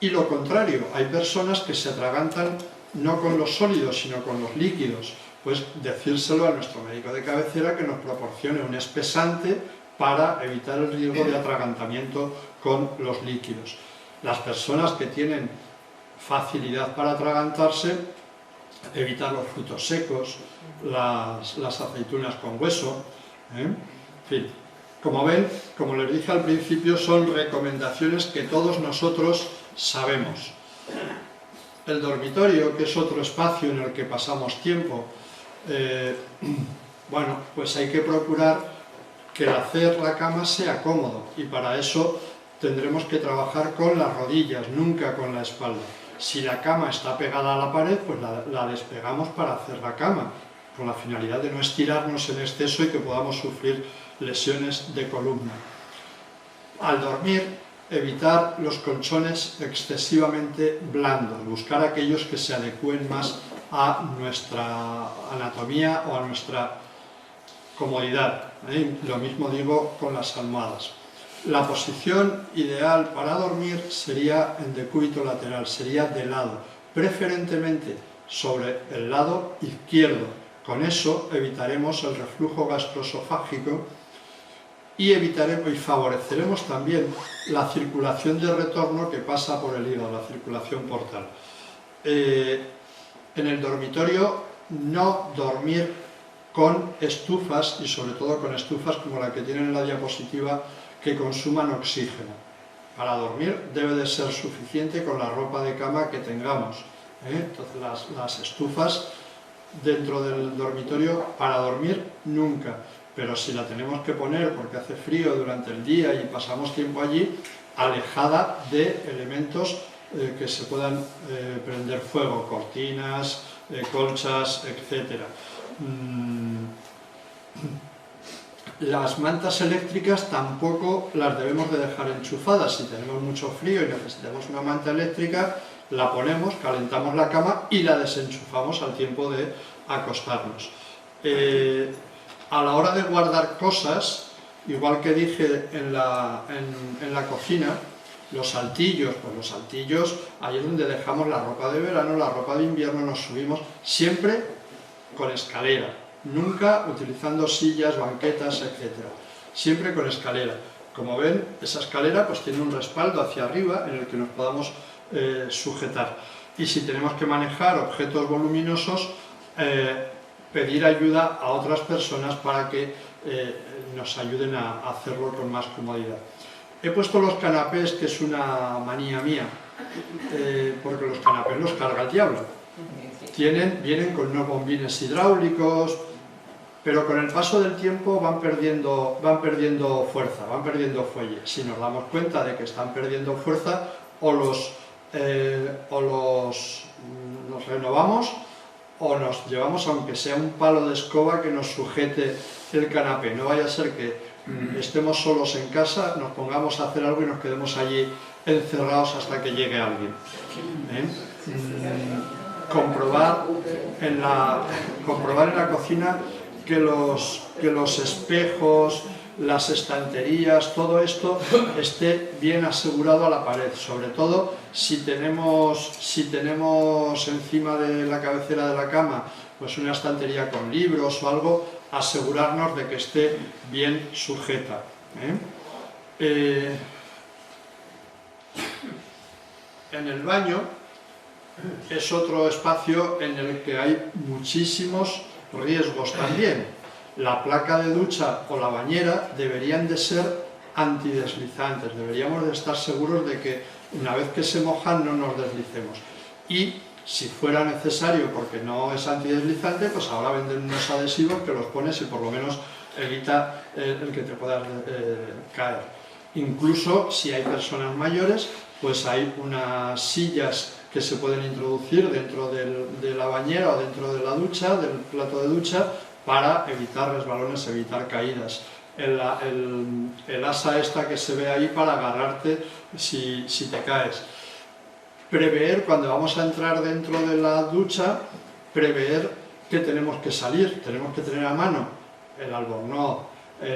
Y lo contrario, hay personas que se atragantan no con los sólidos, sino con los líquidos. Pues decírselo a nuestro médico de cabecera que nos proporcione un espesante para evitar el riesgo de atragantamiento con los líquidos. Las personas que tienen facilidad para atragantarse, evitar los frutos secos, las aceitunas con hueso, En fin, como ven, como les dije al principio, son recomendaciones que todos nosotros sabemos. El dormitorio, que es otro espacio en el que pasamos tiempo, bueno, pues hay que procurar que el hacer la cama sea cómodo, y para eso tendremos que trabajar con las rodillas, nunca con la espalda. Si la cama está pegada a la pared, pues la despegamos para hacer la cama, con la finalidad de no estirarnos en exceso y que podamos sufrir lesiones de columna. Al dormir, evitar los colchones excesivamente blandos, buscar aquellos que se adecúen más a nuestra anatomía o a nuestra comodidad. Lo mismo digo con las almohadas. La posición ideal para dormir sería en decúbito lateral, sería de lado, preferentemente sobre el lado izquierdo. Con eso evitaremos el reflujo gastroesofágico y favoreceremos también la circulación de retorno que pasa por el hígado, la circulación portal. En el dormitorio, no dormir con estufas, y sobre todo con estufas como la que tienen en la diapositiva, que consuman oxígeno. Para dormir debe de ser suficiente con la ropa de cama que tengamos. Entonces las estufas dentro del dormitorio para dormir nunca, pero si la tenemos que poner porque hace frío durante el día y pasamos tiempo allí, alejada de elementos que se puedan prender fuego, cortinas, colchas, etc. Las mantas eléctricas tampoco las debemos de dejar enchufadas. Si tenemos mucho frío y necesitamos una manta eléctrica, la ponemos, calentamos la cama y la desenchufamos al tiempo de acostarnos. A la hora de guardar cosas, igual que dije en la cocina, los saltillos, pues los saltillos, ahí es donde dejamos la ropa de verano, la ropa de invierno, nos subimos siempre con escalera, nunca utilizando sillas, banquetas, etc. Siempre con escalera. Como ven, esa escalera pues tiene un respaldo hacia arriba en el que nos podamos sujetar. Y si tenemos que manejar objetos voluminosos, pedir ayuda a otras personas para que nos ayuden a hacerlo con más comodidad. He puesto los canapés, que es una manía mía, porque los canapés los carga el diablo. Vienen con unos bombines hidráulicos, pero con el paso del tiempo van perdiendo fuerza, van perdiendo fuelle. Si nos damos cuenta de que están perdiendo fuerza, o los renovamos, o nos llevamos, aunque sea un palo de escoba que nos sujete el canapé. No vaya a ser que estemos solos en casa, nos pongamos a hacer algo y nos quedemos allí encerrados hasta que llegue alguien. Comprobar en la cocina que los espejos, las estanterías, todo esto esté bien asegurado a la pared, sobre todo si tenemos encima de la cabecera de la cama pues una estantería con libros o algo, asegurarnos de que esté bien sujeta. En el baño es otro espacio en el que hay muchísimos riesgos también. La placa de ducha o la bañera deberían de ser antideslizantes, deberíamos de estar seguros de que una vez que se mojan no nos deslicemos. Y si fuera necesario, porque no es antideslizante, pues ahora venden unos adhesivos que los pones y por lo menos evita el que te puedas caer. Incluso si hay personas mayores, pues hay unas sillas que se pueden introducir dentro de la bañera o dentro de la ducha, del plato de ducha, para evitar resbalones, evitar caídas. El asa esta que se ve ahí para agarrarte si te caes. Prever, cuando vamos a entrar dentro de la ducha, prever que tenemos que salir, tenemos que tener a mano el albornoz,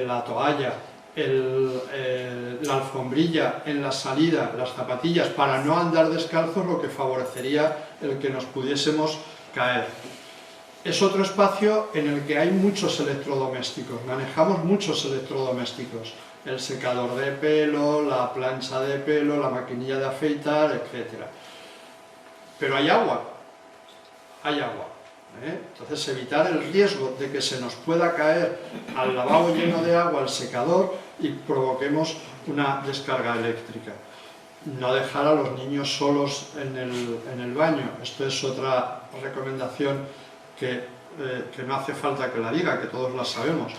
la toalla, la alfombrilla en la salida, las zapatillas, para no andar descalzos, lo que favorecería el que nos pudiésemos caer. Es otro espacio en el que hay muchos electrodomésticos, manejamos muchos electrodomésticos, el secador de pelo, la plancha de pelo, la maquinilla de afeitar, etc. Pero hay agua, Entonces evitar el riesgo de que se nos pueda caer al lavabo lleno de agua, al secador, y provoquemos una descarga eléctrica. No dejar a los niños solos en el baño, esto es otra recomendación que no hace falta que la diga, que todos la sabemos.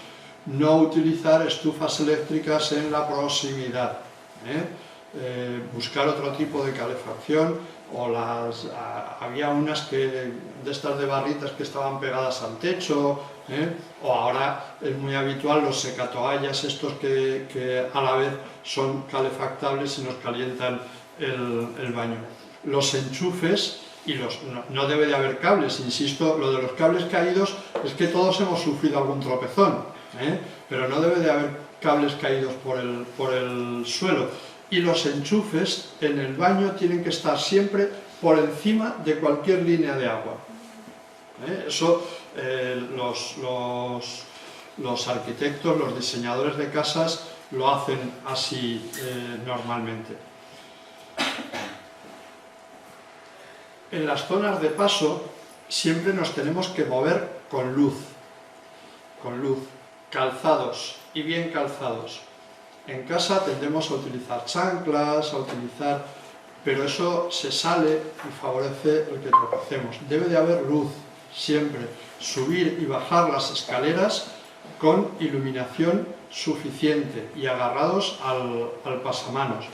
No utilizar estufas eléctricas en la proximidad, buscar otro tipo de calefacción, o había unas de estas de barritas que estaban pegadas al techo, o ahora es muy habitual los secatoallas estos que a la vez son calefactables y nos calientan el baño. Los enchufes, y no debe de haber cables, insisto, lo de los cables caídos es que todos hemos sufrido algún tropezón, pero no debe de haber cables caídos por el suelo. Y los enchufes en el baño tienen que estar siempre por encima de cualquier línea de agua. Eso los arquitectos, los diseñadores de casas lo hacen así normalmente. En las zonas de paso siempre nos tenemos que mover con luz, calzados y bien calzados. En casa tendemos a utilizar chanclas, pero eso se sale y favorece el que tropecemos. Debe de haber luz siempre, subir y bajar las escaleras con iluminación suficiente y agarrados al pasamanos.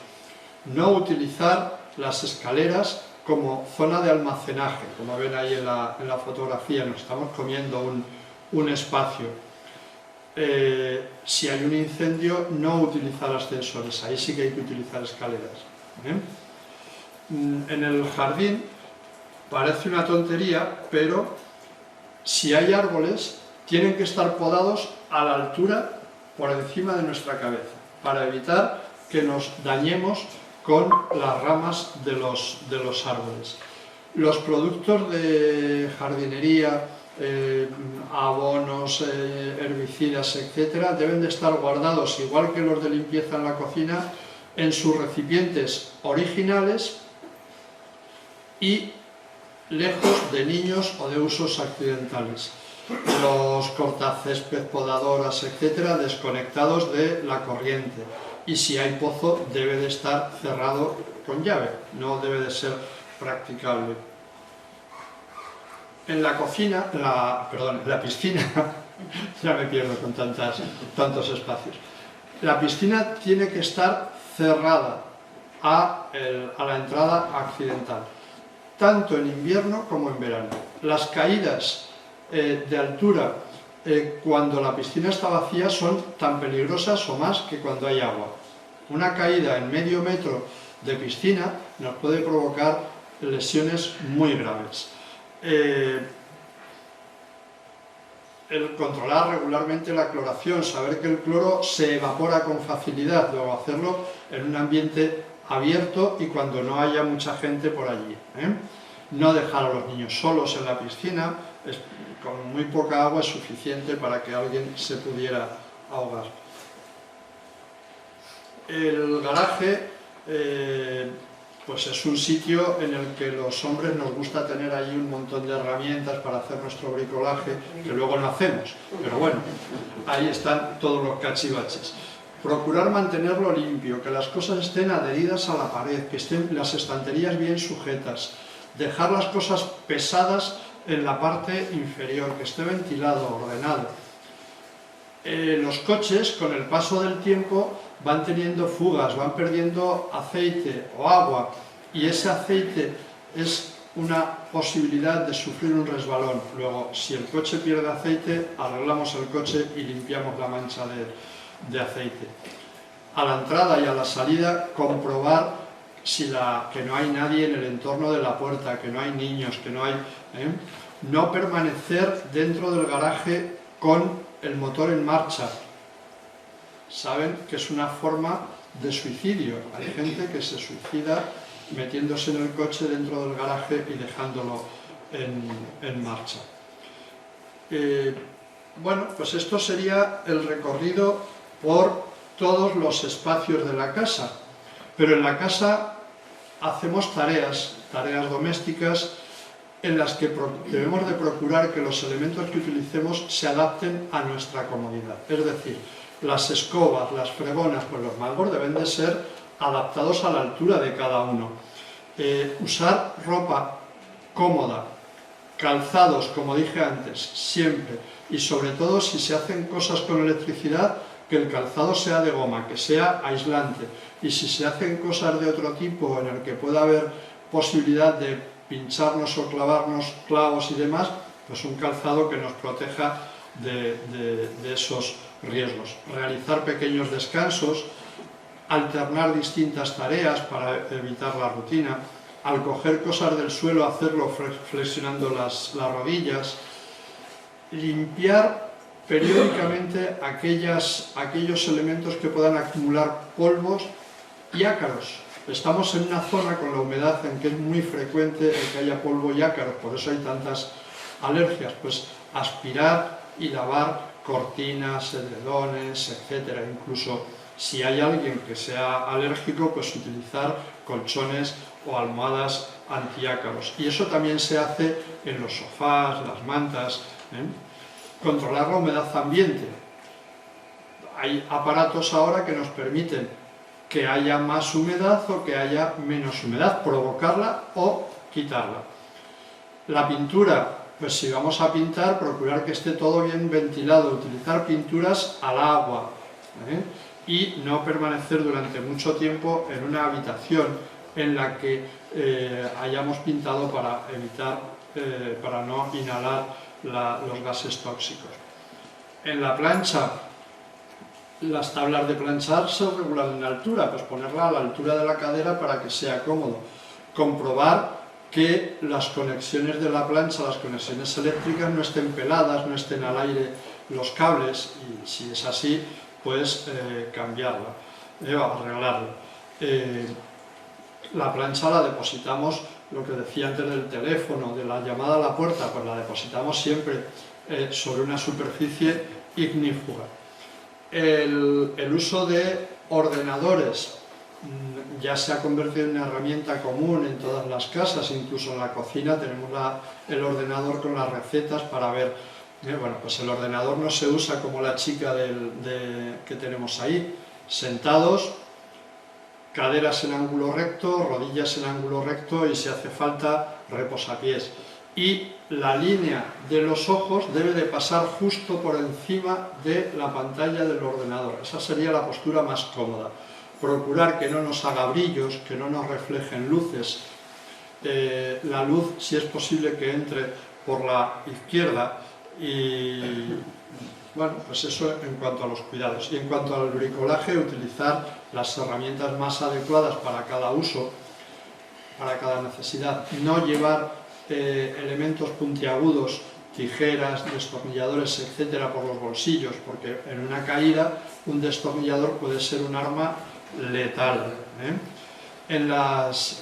No utilizar las escaleras como zona de almacenaje, como ven ahí en la fotografía, nos estamos comiendo un espacio. Si hay un incendio, no utilizar ascensores, ahí sí que hay que utilizar escaleras. En el jardín parece una tontería, pero si hay árboles, tienen que estar podados a la altura por encima de nuestra cabeza, para evitar que nos dañemos con las ramas de los árboles. Los productos de jardinería, abonos, herbicidas, etcétera, deben de estar guardados, igual que los de limpieza en la cocina, en sus recipientes originales y lejos de niños o de usos accidentales. Los cortacésped, podadoras, etcétera, desconectados de la corriente. Y si hay pozo, debe de estar cerrado con llave, no debe de ser practicable. En la cocina, en la piscina, ya me pierdo con tantos espacios. La piscina tiene que estar cerrada a la entrada accidental, tanto en invierno como en verano. Las caídas de altura cuando la piscina está vacía son tan peligrosas o más que cuando hay agua. Una caída en medio metro de piscina nos puede provocar lesiones muy graves. El controlar regularmente la cloración, saber que el cloro se evapora con facilidad, luego hacerlo en un ambiente abierto y cuando no haya mucha gente por allí. No dejar a los niños solos en la piscina, con muy poca agua es suficiente para que alguien se pudiera ahogar. El garaje pues es un sitio en el que los hombres nos gusta tener allí un montón de herramientas para hacer nuestro bricolaje, que luego no hacemos, pero bueno, ahí están todos los cachivaches. Procurar mantenerlo limpio, que las cosas estén adheridas a la pared, que estén las estanterías bien sujetas, dejar las cosas pesadas en la parte inferior, que esté ventilado, ordenado. Los coches, con el paso del tiempo, van teniendo fugas, van perdiendo aceite o agua, y ese aceite es una posibilidad de sufrir un resbalón. Luego, si el coche pierde aceite, arreglamos el coche y limpiamos la mancha de aceite. A la entrada y a la salida, comprobar que no hay nadie en el entorno de la puerta, que no hay niños, que no hay... No permanecer dentro del garaje con el motor en marcha. Saben que es una forma de suicidio. Hay gente que se suicida metiéndose en el coche dentro del garaje y dejándolo en marcha. Bueno, pues esto sería el recorrido por todos los espacios de la casa. Pero en la casa hacemos tareas domésticas en las que debemos de procurar que los elementos que utilicemos se adapten a nuestra comodidad. Es decir, las escobas, las fregonas, pues los mangos deben de ser adaptados a la altura de cada uno. Usar ropa cómoda, calzados, como dije antes, siempre. Y sobre todo, si se hacen cosas con electricidad, que el calzado sea de goma, que sea aislante. Y si se hacen cosas de otro tipo, en el que pueda haber posibilidad de pincharnos o clavarnos clavos y demás, pues un calzado que nos proteja de esos riesgos. Realizar pequeños descansos, alternar distintas tareas para evitar la rutina, al coger cosas del suelo hacerlo flexionando las rodillas, limpiar periódicamente aquellos elementos que puedan acumular polvos y ácaros. Estamos en una zona con la humedad en que es muy frecuente el que haya polvo y ácaros, por eso hay tantas alergias. Pues aspirar y lavar cortinas, edredones, etcétera. Incluso si hay alguien que sea alérgico, pues utilizar colchones o almohadas antiácaros. Y eso también se hace en los sofás, las mantas. Controlar la humedad ambiente. Hay aparatos ahora que nos permiten que haya más humedad o que haya menos humedad, provocarla o quitarla. La pintura, pues si vamos a pintar, procurar que esté todo bien ventilado, utilizar pinturas al agua, y no permanecer durante mucho tiempo en una habitación en la que hayamos pintado para evitar, para no inhalar los gases tóxicos. En la plancha, las tablas de planchar se regulan en altura, pues ponerla a la altura de la cadera para que sea cómodo. Comprobar que las conexiones de la plancha, las conexiones eléctricas, no estén peladas, no estén al aire los cables, y si es así, pues cambiarla, arreglarla. La plancha la depositamos, lo que decía antes del teléfono, de la llamada a la puerta, pues la depositamos siempre sobre una superficie ignífuga. El uso de ordenadores ya se ha convertido en una herramienta común en todas las casas, incluso en la cocina tenemos el ordenador con las recetas para ver. Bueno, pues el ordenador no se usa como la chica que tenemos ahí, sentados, caderas en ángulo recto, rodillas en ángulo recto y si hace falta reposapiés. Y la línea de los ojos debe de pasar justo por encima de la pantalla del ordenador. Esa sería la postura más cómoda. Procurar que no nos haga brillos, que no nos reflejen luces. La luz, si es posible, que entre por la izquierda. Y bueno, pues eso en cuanto a los cuidados. Y en cuanto al bricolaje, utilizar las herramientas más adecuadas para cada uso, para cada necesidad. No llevar elementos puntiagudos, tijeras, destornilladores, etcétera, por los bolsillos, porque en una caída un destornillador puede ser un arma letal. En las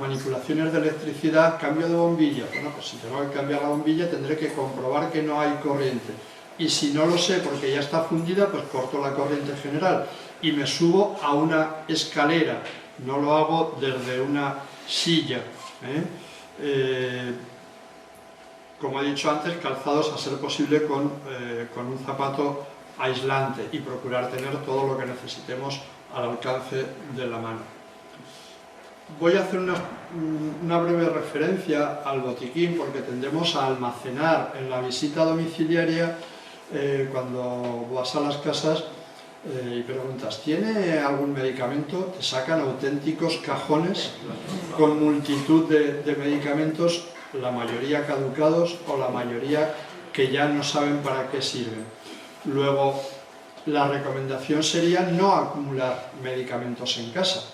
manipulaciones de electricidad, cambio de bombilla. Bueno, pues si tengo que cambiar la bombilla tendré que comprobar que no hay corriente. Y si no lo sé porque ya está fundida, pues corto la corriente general y me subo a una escalera. No lo hago desde una silla. Como he dicho antes, calzados a ser posible con un zapato aislante y procurar tener todo lo que necesitemos al alcance de la mano. Voy a hacer una breve referencia al botiquín porque tendemos a almacenar en la visita domiciliaria, cuando vas a las casas y preguntas, ¿tiene algún medicamento? Te sacan auténticos cajones con multitud de medicamentos, la mayoría caducados o la mayoría que ya no saben para qué sirven. Luego, la recomendación sería no acumular medicamentos en casa.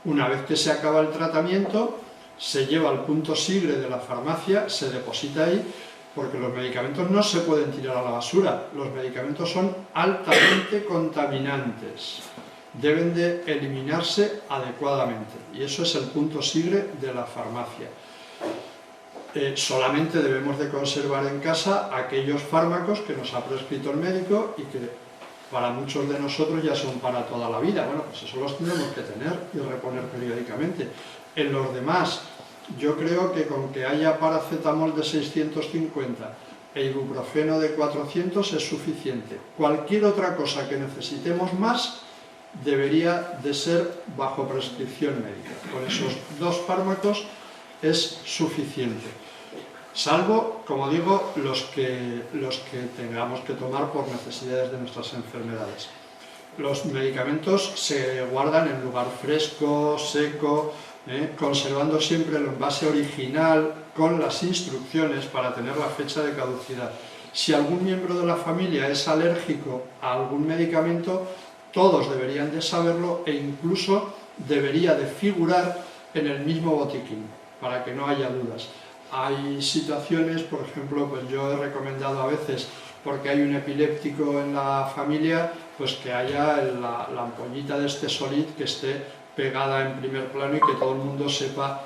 Una vez que se acaba el tratamiento, se lleva al punto sigre de la farmacia, se deposita ahí, porque los medicamentos no se pueden tirar a la basura. Los medicamentos son altamente contaminantes. Deben de eliminarse adecuadamente. Y eso es el punto sigre de la farmacia. Solamente debemos de conservar en casa aquellos fármacos que nos ha prescrito el médico y que para muchos de nosotros ya son para toda la vida. Bueno, pues eso los tenemos que tener y reponer periódicamente. En los demás, yo creo que con que haya paracetamol de 650 e ibuprofeno de 400 es suficiente. Cualquier otra cosa que necesitemos más debería de ser bajo prescripción médica. Con esos dos fármacos es suficiente. Salvo, como digo, los que tengamos que tomar por necesidades de nuestras enfermedades. Los medicamentos se guardan en lugar fresco, seco, conservando siempre el envase original con las instrucciones para tener la fecha de caducidad. Si algún miembro de la familia es alérgico a algún medicamento, todos deberían de saberlo e incluso debería de figurar en el mismo botiquín, para que no haya dudas. Hay situaciones, por ejemplo, pues yo he recomendado a veces, porque hay un epiléptico en la familia, pues que haya la ampollita de este Solid que esté pegada en primer plano y que todo el mundo sepa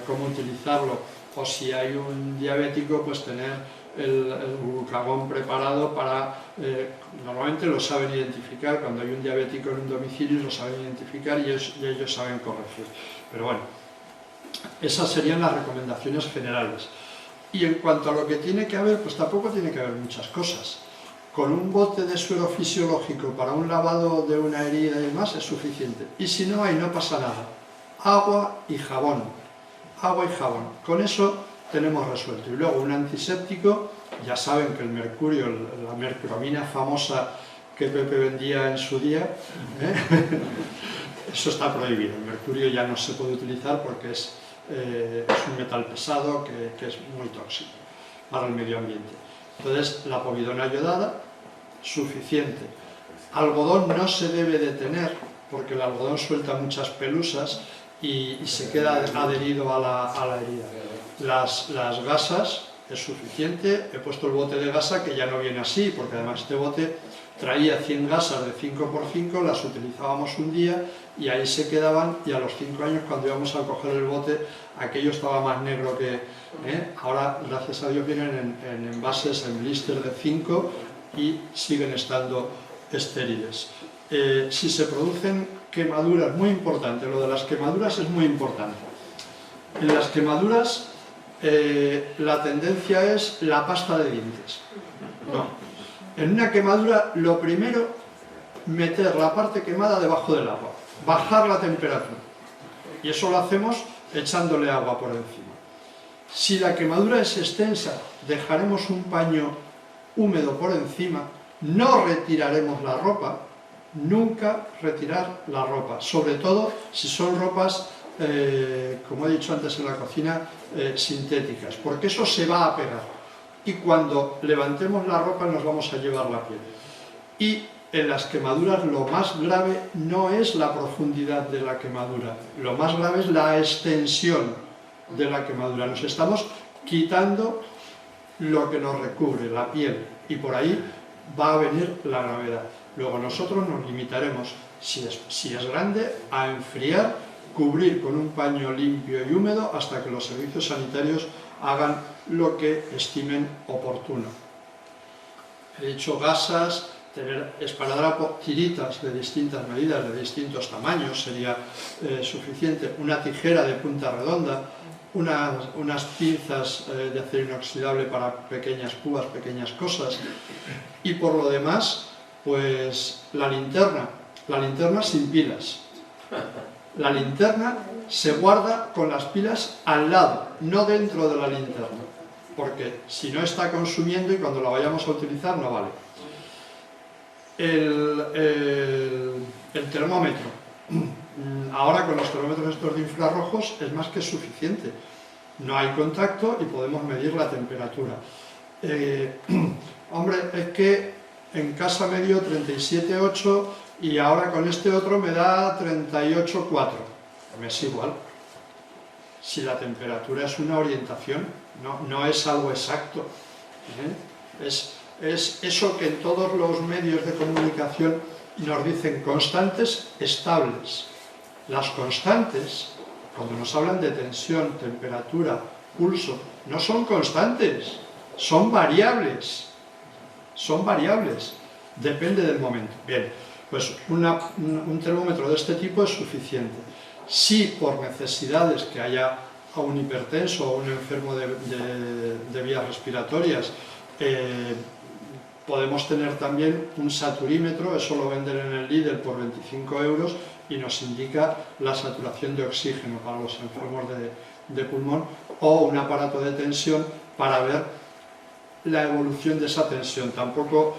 cómo utilizarlo. O si hay un diabético, pues tener el glucagón preparado para... normalmente lo saben identificar, cuando hay un diabético en un domicilio lo saben identificar y ellos saben corregir. Pero bueno, esas serían las recomendaciones generales. Y en cuanto a lo que tiene que haber, pues tampoco tiene que haber muchas cosas. Con un bote de suero fisiológico para un lavado de una herida y demás es suficiente. Y si no hay, no pasa nada. Agua y jabón. Agua y jabón. Con eso tenemos resuelto. Y luego un antiséptico. Ya saben que el mercurio, la mercromina famosa que Pepe vendía en su día, eso está prohibido. El mercurio ya no se puede utilizar porque es un metal pesado que es muy tóxico para el medio ambiente. Entonces, la povidona yodada, suficiente. Algodón no se debe de tener, porque el algodón suelta muchas pelusas y se queda adherido a la herida. Las gasas es suficiente. He puesto el bote de gasa, que ya no viene así, porque además este bote traía 100 gasas de 5×5, las utilizábamos un día y ahí se quedaban, y a los 5 años, cuando íbamos a coger el bote, aquello estaba más negro que... Ahora, gracias a Dios, vienen en envases, en blister de 5 y siguen estando estériles. Si se producen quemaduras, muy importante, lo de las quemaduras es muy importante. En las quemaduras la tendencia es la pasta de dientes. No. En una quemadura, lo primero, meter la parte quemada debajo del agua, bajar la temperatura. Y eso lo hacemos echándole agua por encima. Si la quemadura es extensa, dejaremos un paño húmedo por encima, no retiraremos la ropa, nunca retirar la ropa, sobre todo si son ropas, como he dicho antes en la cocina, sintéticas, porque eso se va a pegar. Y cuando levantemos la ropa nos vamos a llevar la piel. Y en las quemaduras lo más grave no es la profundidad de la quemadura, lo más grave es la extensión de la quemadura. Nos estamos quitando lo que nos recubre, la piel, y por ahí va a venir la gravedad. Luego nosotros nos limitaremos, si es grande, a enfriar, cubrir con un paño limpio y húmedo hasta que los servicios sanitarios hagan lo que estimen oportuno. He dicho gasas, tener esparadrapo, tiritas de distintas medidas, de distintos tamaños, sería suficiente, una tijera de punta redonda, unas pinzas de acero inoxidable para pequeñas púas, pequeñas cosas, y por lo demás, pues la linterna sin pilas. La linterna se guarda con las pilas al lado, no dentro de la linterna, porque si no está consumiendo y cuando la vayamos a utilizar no vale. El termómetro. Ahora con los termómetros estos de infrarrojos es más que suficiente. No hay contacto y podemos medir la temperatura. Hombre, es que en casa me dio 37,8 y ahora con este otro me da 38,4. Me es igual. Si la temperatura es una orientación, no es algo exacto. Es eso que en todos los medios de comunicación nos dicen constantes estables. Las constantes, cuando nos hablan de tensión, temperatura, pulso, no son constantes, son variables. Son variables, depende del momento. Bien, pues un termómetro de este tipo es suficiente. Si por necesidades que haya a un hipertenso o un enfermo de vías respiratorias, podemos tener también un saturímetro, eso lo venden en el Lidl por 25 € y nos indica la saturación de oxígeno para los enfermos de pulmón, o un aparato de tensión para ver la evolución de esa tensión. Tampoco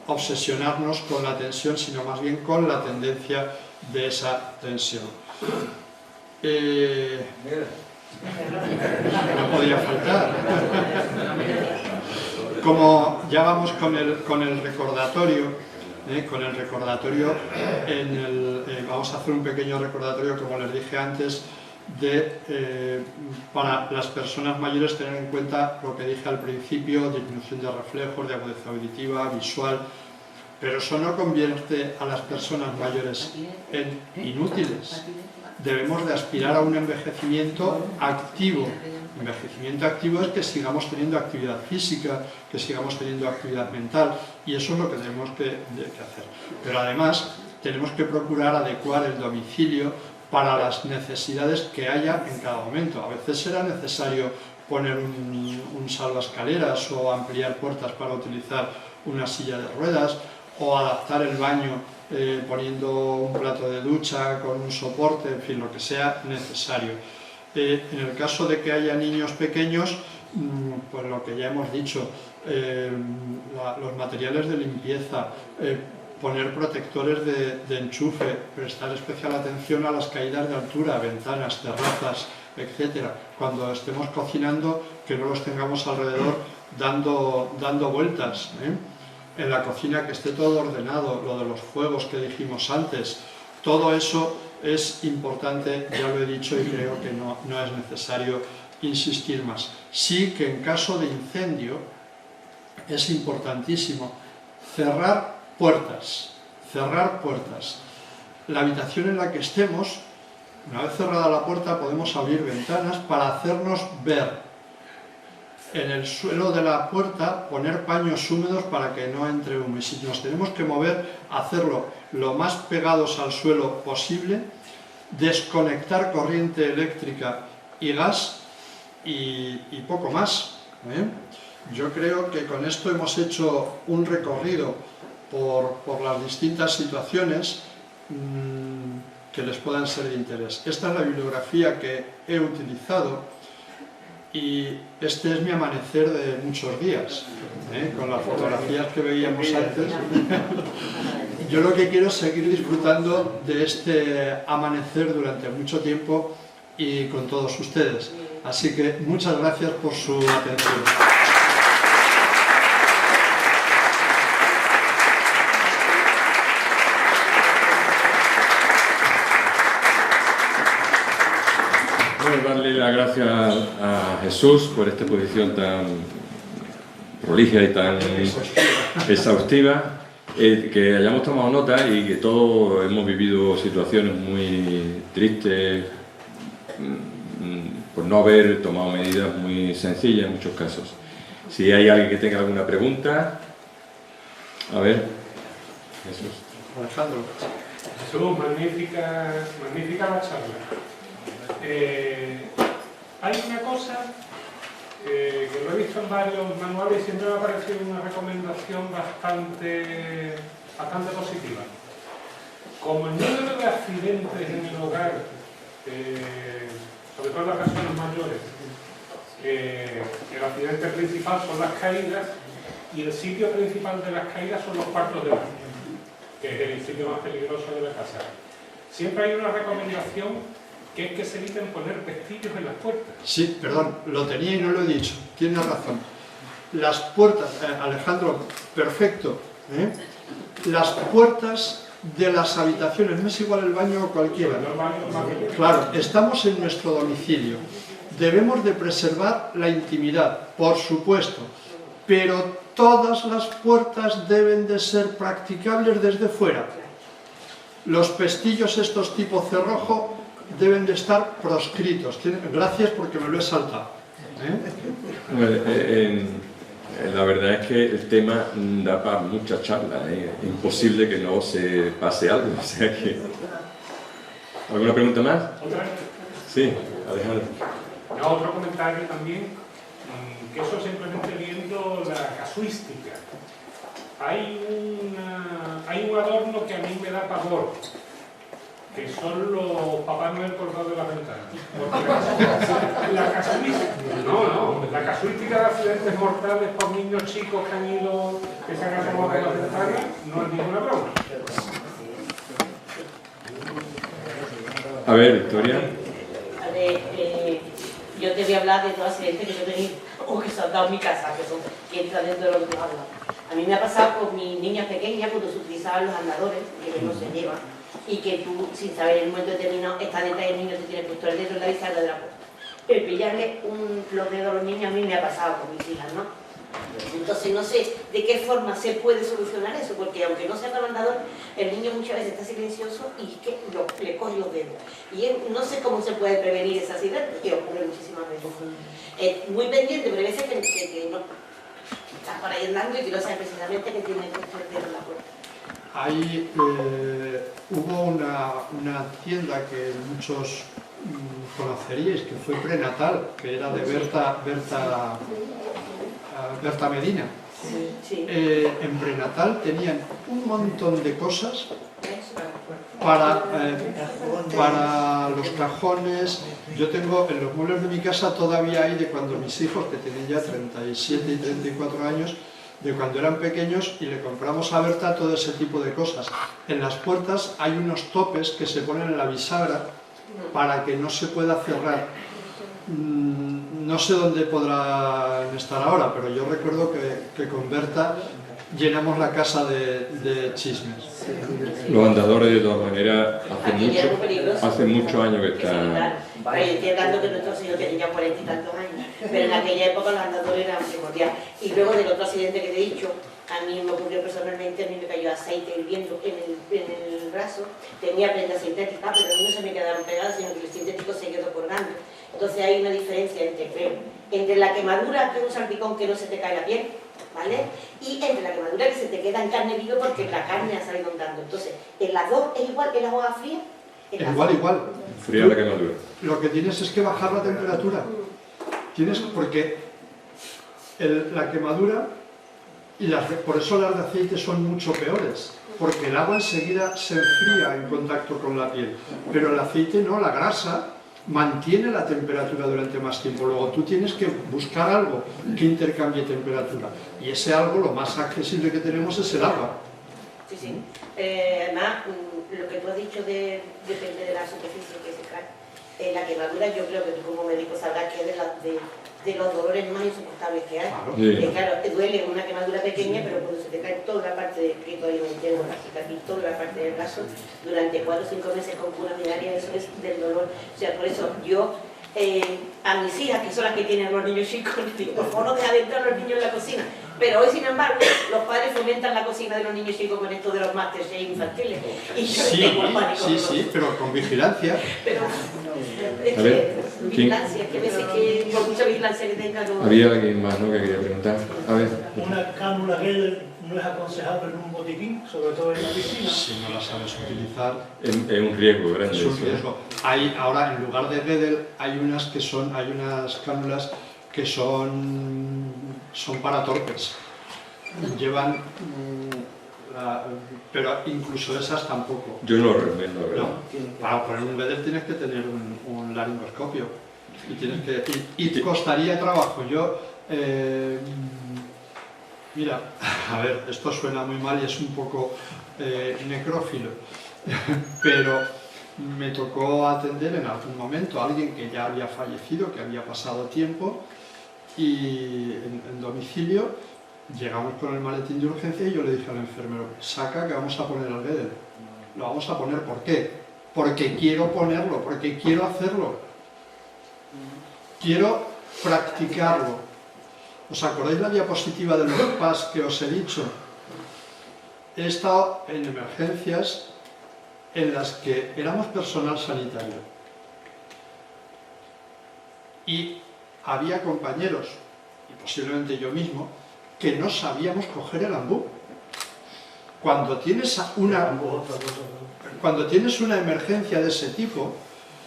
obsesionarnos con la tensión, sino más bien con la tendencia de esa tensión. No podría faltar. Como ya vamos con el recordatorio, vamos a hacer un pequeño recordatorio, como les dije antes, para las personas mayores tener en cuenta lo que dije al principio: disminución de reflejos, de agudeza auditiva, visual, pero eso no convierte a las personas mayores en inútiles. Debemos de aspirar a un envejecimiento activo. Envejecimiento activo es que sigamos teniendo actividad física, que sigamos teniendo actividad mental, y eso es lo que tenemos que hacer. Pero además tenemos que procurar adecuar el domicilio para las necesidades que haya en cada momento. A veces será necesario poner un salvaescaleras o ampliar puertas para utilizar una silla de ruedas, o adaptar el baño poniendo un plato de ducha con un soporte, en fin, lo que sea necesario. En el caso de que haya niños pequeños, pues lo que ya hemos dicho, los materiales de limpieza, poner protectores de enchufe, prestar especial atención a las caídas de altura, ventanas, terrazas, etcétera. Cuando estemos cocinando, que no los tengamos alrededor dando vueltas, En la cocina que esté todo ordenado, lo de los fuegos que dijimos antes, todo eso es importante, ya lo he dicho y creo que no es necesario insistir más. Sí que en caso de incendio es importantísimo cerrar puertas. La habitación en la que estemos, una vez cerrada la puerta, podemos abrir ventanas para hacernos ver. En el suelo de la puerta poner paños húmedos para que no entre humo. Y si nos tenemos que mover, hacerlo lo más pegados al suelo posible, desconectar corriente eléctrica y gas y poco más. Yo creo que con esto hemos hecho un recorrido por las distintas situaciones que les puedan ser de interés. Esta es la bibliografía que he utilizado y este es mi amanecer de muchos días, con las fotografías que veíamos antes. Yo lo que quiero es seguir disfrutando de este amanecer durante mucho tiempo y con todos ustedes. Así que muchas gracias por su atención. Bueno, darle las gracias a Jesús por esta exposición tan prolija y tan exhaustiva, que hayamos tomado nota y que todos hemos vivido situaciones muy tristes por no haber tomado medidas muy sencillas en muchos casos. Si hay alguien que tenga alguna pregunta, a ver, Jesús. Alejandro. Jesús, magnífica la charla. Hay una cosa que lo he visto en varios manuales y siempre me ha parecido una recomendación bastante positiva. Como el número de accidentes en el hogar, sobre todo en las personas mayores, el accidente principal son las caídas y el sitio principal de las caídas son los cuartos de baño, que es el sitio más peligroso de la casa. Siempre hay una recomendación que es que se eviten poner pestillos en las puertas. Sí, perdón, lo tenía y no lo he dicho. Tienes razón. Las puertas, Alejandro, perfecto. Las puertas de las habitaciones, no es igual el baño o cualquiera. Claro, estamos en nuestro domicilio. Debemos de preservar la intimidad, por supuesto, pero todas las puertas deben de ser practicables desde fuera. Los pestillos estos tipo cerrojo deben de estar proscritos. Gracias porque me lo he saltado. La verdad es que el tema da para mucha charla, es imposible que no se pase algo. O sea que... ¿Alguna pregunta más? ¿Otra? Sí, Alejandro. No, otro comentario también, que eso simplemente viendo la casuística. Hay un adorno que a mí me da pavor, que son los Papá Noel colgados de la ventana. La casuística de accidentes mortales por niños chicos que han ido, que se han asomado por la ventana, no es ninguna broma. A ver, Victoria. Yo te voy a hablar de dos accidentes que yo he tenido o que se han dado en mi casa, que entran dentro de lo que tú hablas. A mí me ha pasado con mis niñas pequeñas cuando se utilizaban los andadores, que no se llevan, y que tú, sin saber en un momento determinado, están detrás del niño, te tienes puesto el dedo en la bisagra de la puerta. El pillarle los dedos a los niños a mí me ha pasado con mis hijas, ¿no? Entonces no sé de qué forma se puede solucionar eso, porque aunque no sea el andador, el niño muchas veces está silencioso y es que le coge los dedos. Y no sé cómo se puede prevenir ese accidente, que ocurre muchísimas veces. Muy pendiente, pero hay veces que no estás por ahí andando y que no sabes precisamente que tiene que estar el dedo en la puerta. Ahí hubo una tienda que muchos conoceríais, que fue Prenatal, que era de Berta Medina. Sí. En Prenatal tenían un montón de cosas para los cajones. Yo tengo en los muebles de mi casa, todavía hay de cuando mis hijos, que tienen ya 37 y 34 años, de cuando eran pequeños, y le compramos a Berta todo ese tipo de cosas. En las puertas hay unos topes que se ponen en la bisagra para que no se pueda cerrar. no sé dónde podrán estar ahora, pero yo recuerdo que con Berta llenamos la casa de chismes. Los andadores, de todas maneras, Aquí es muy peligroso. hace muchos años que Que sí, claro. están... Pero yo estoy hablando que nuestros hijos tienen ya 40 y tantos años, pero en aquella época los andadores eran primordiales. Y luego del otro accidente que te he dicho, a mí me ocurrió personalmente, a mí me cayó aceite hirviendo en el brazo, tenía prenda sintética, pero a mí no se me quedaron pegadas, sino que el sintético se quedó colgando. Entonces hay una diferencia entre la quemadura, que es un salpicón que no se te cae la piel, ¿vale? Y entre la quemadura que se te queda en carne viva porque la carne ha salido andando. Entonces, en las dos es igual, el agua fría. Igual. Fría la quemadura. Lo que tienes es que bajar la temperatura. Porque la quemadura, por eso las de aceite son mucho peores, porque el agua enseguida se enfría en contacto con la piel, pero el aceite no, la grasa mantiene la temperatura durante más tiempo. Luego tú tienes que buscar algo que intercambie temperatura, y ese algo, lo más accesible que tenemos es el agua. Sí, sí. Además, lo que tú has dicho depende de la superficie que se cae. La quemadura, yo creo que tú como médico sabrás que es de los dolores más insoportables que hay. Claro. Sí. Claro, te duele una quemadura pequeña, pero cuando se te cae toda la parte del pie, todavía no tengo la cicatriz, toda la parte del brazo, durante 4 o 5 meses con cura diaria, eso es del dolor. O sea, por eso yo, a mis hijas, que son las que tienen los niños chicos, les digo, por favor no deja de entrar a los niños en la cocina. Pero hoy, sin embargo, los padres fomentan la cocina de los niños chicos con esto de los Masterchef infantiles. Y yo tengo pánico. Sí, pero con vigilancia. Pero es que vigilancia, que a veces que por mucha vigilancia que tenga no... Había alguien más, ¿no?, que quería preguntar. A ver. Una cánula Geller no es aconsejable en un botiquín, sobre todo en la piscina. Si no la sabes utilizar, Es un riesgo grande. es un eso. riesgo. Ahora, en lugar de Gedel, hay unas cánulas que son para torpes. Llevan... pero incluso esas tampoco. Yo no lo recomiendo, la verdad. No, para poner un Gedel tienes que tener un laringoscopio. Y te costaría trabajo. Mira, a ver, esto suena muy mal y es un poco necrófilo, pero me tocó atender en algún momento a alguien que ya había fallecido, que había pasado tiempo, y en domicilio llegamos con el maletín de urgencia y yo le dije al enfermero, saca que vamos a poner el Gedel. Lo vamos a poner, ¿por qué? Porque quiero ponerlo, porque quiero hacerlo. Quiero practicarlo. ¿Os acordáis la diapositiva de los PAS que os he dicho? He estado en emergencias en las que éramos personal sanitario y había compañeros, y posiblemente yo mismo, que no sabíamos coger el ambú. Cuando tienes una emergencia de ese tipo,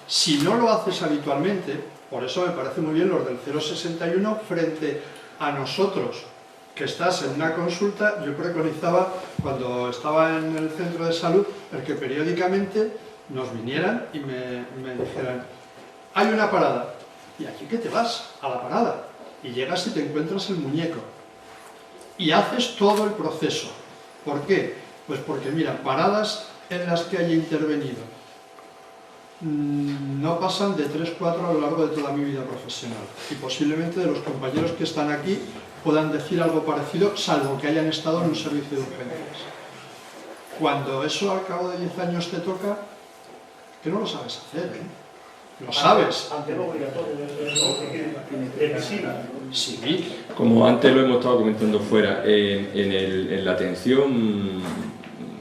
si no lo haces habitualmente, por eso me parece muy bien los del 061 frente a nosotros, que estás en una consulta. Yo preconizaba, cuando estaba en el centro de salud, el que periódicamente nos vinieran y me dijeran, hay una parada, y aquí que te vas, a la parada, y llegas y te encuentras el muñeco, y haces todo el proceso. ¿Por qué? Pues porque, mira, paradas en las que haya intervenido no pasan de 3-4 a lo largo de toda mi vida profesional, y posiblemente de los compañeros que están aquí puedan decir algo parecido, salvo que hayan estado en un servicio de urgencias. Cuando eso al cabo de 10 años te toca, que no lo sabes hacer, ¿eh? Lo sabes. Ante lo obligatorio de piscina. Sí. Como antes lo hemos estado comentando fuera, en la atención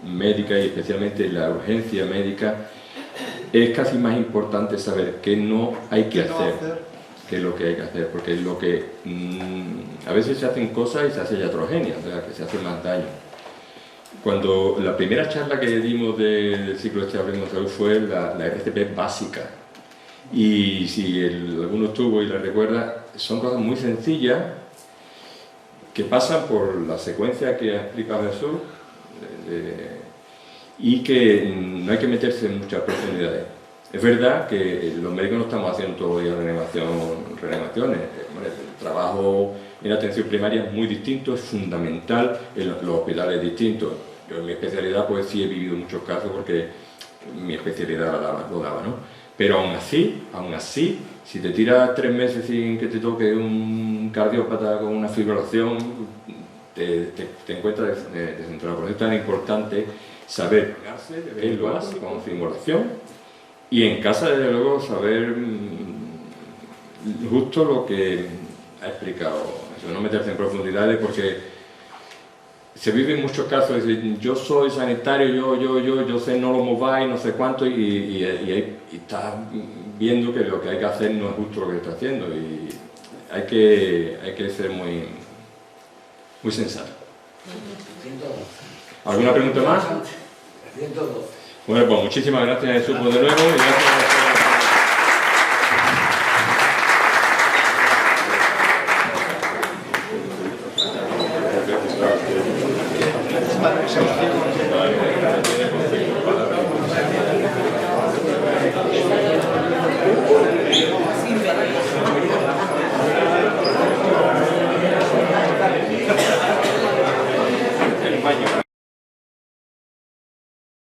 médica y especialmente en la urgencia médica, es casi más importante saber qué no hay que hacer que lo que hay que hacer, porque es lo que a veces se hacen cosas y se hace iatrogenia, o sea, que se hace más daño. Cuando la primera charla que dimos del ciclo este Hablemos de Salud fue la RCP básica, y si alguno estuvo y la recuerda, son cosas muy sencillas que pasan por la secuencia que ha explicado Jesús, y que no hay que meterse en muchas profundidades. Es verdad que los médicos no estamos haciendo todo el día reanimaciones. El trabajo en atención primaria es muy distinto, es fundamental, en los hospitales distintos. Yo en mi especialidad pues sí he vivido muchos casos porque mi especialidad lo daba, ¿no? Pero aún así, si te tiras 3 meses sin que te toque un cardiópata con una fibrilación, te encuentras descentrado. Por eso es tan importante saber pegarse, beberlo así con fibrilación, y en casa, desde luego, saber justo lo que ha explicado. Eso, no meterse en profundidades, porque se viven muchos casos de decir, yo soy sanitario, yo sé, no lo mováis, no sé cuánto, y estás viendo que lo que hay que hacer no es justo lo que se está haciendo, y hay que ser muy sensato. 112. ¿Alguna pregunta más? 112. Bueno, pues muchísimas gracias, Jesús, de nuevo, y gracias a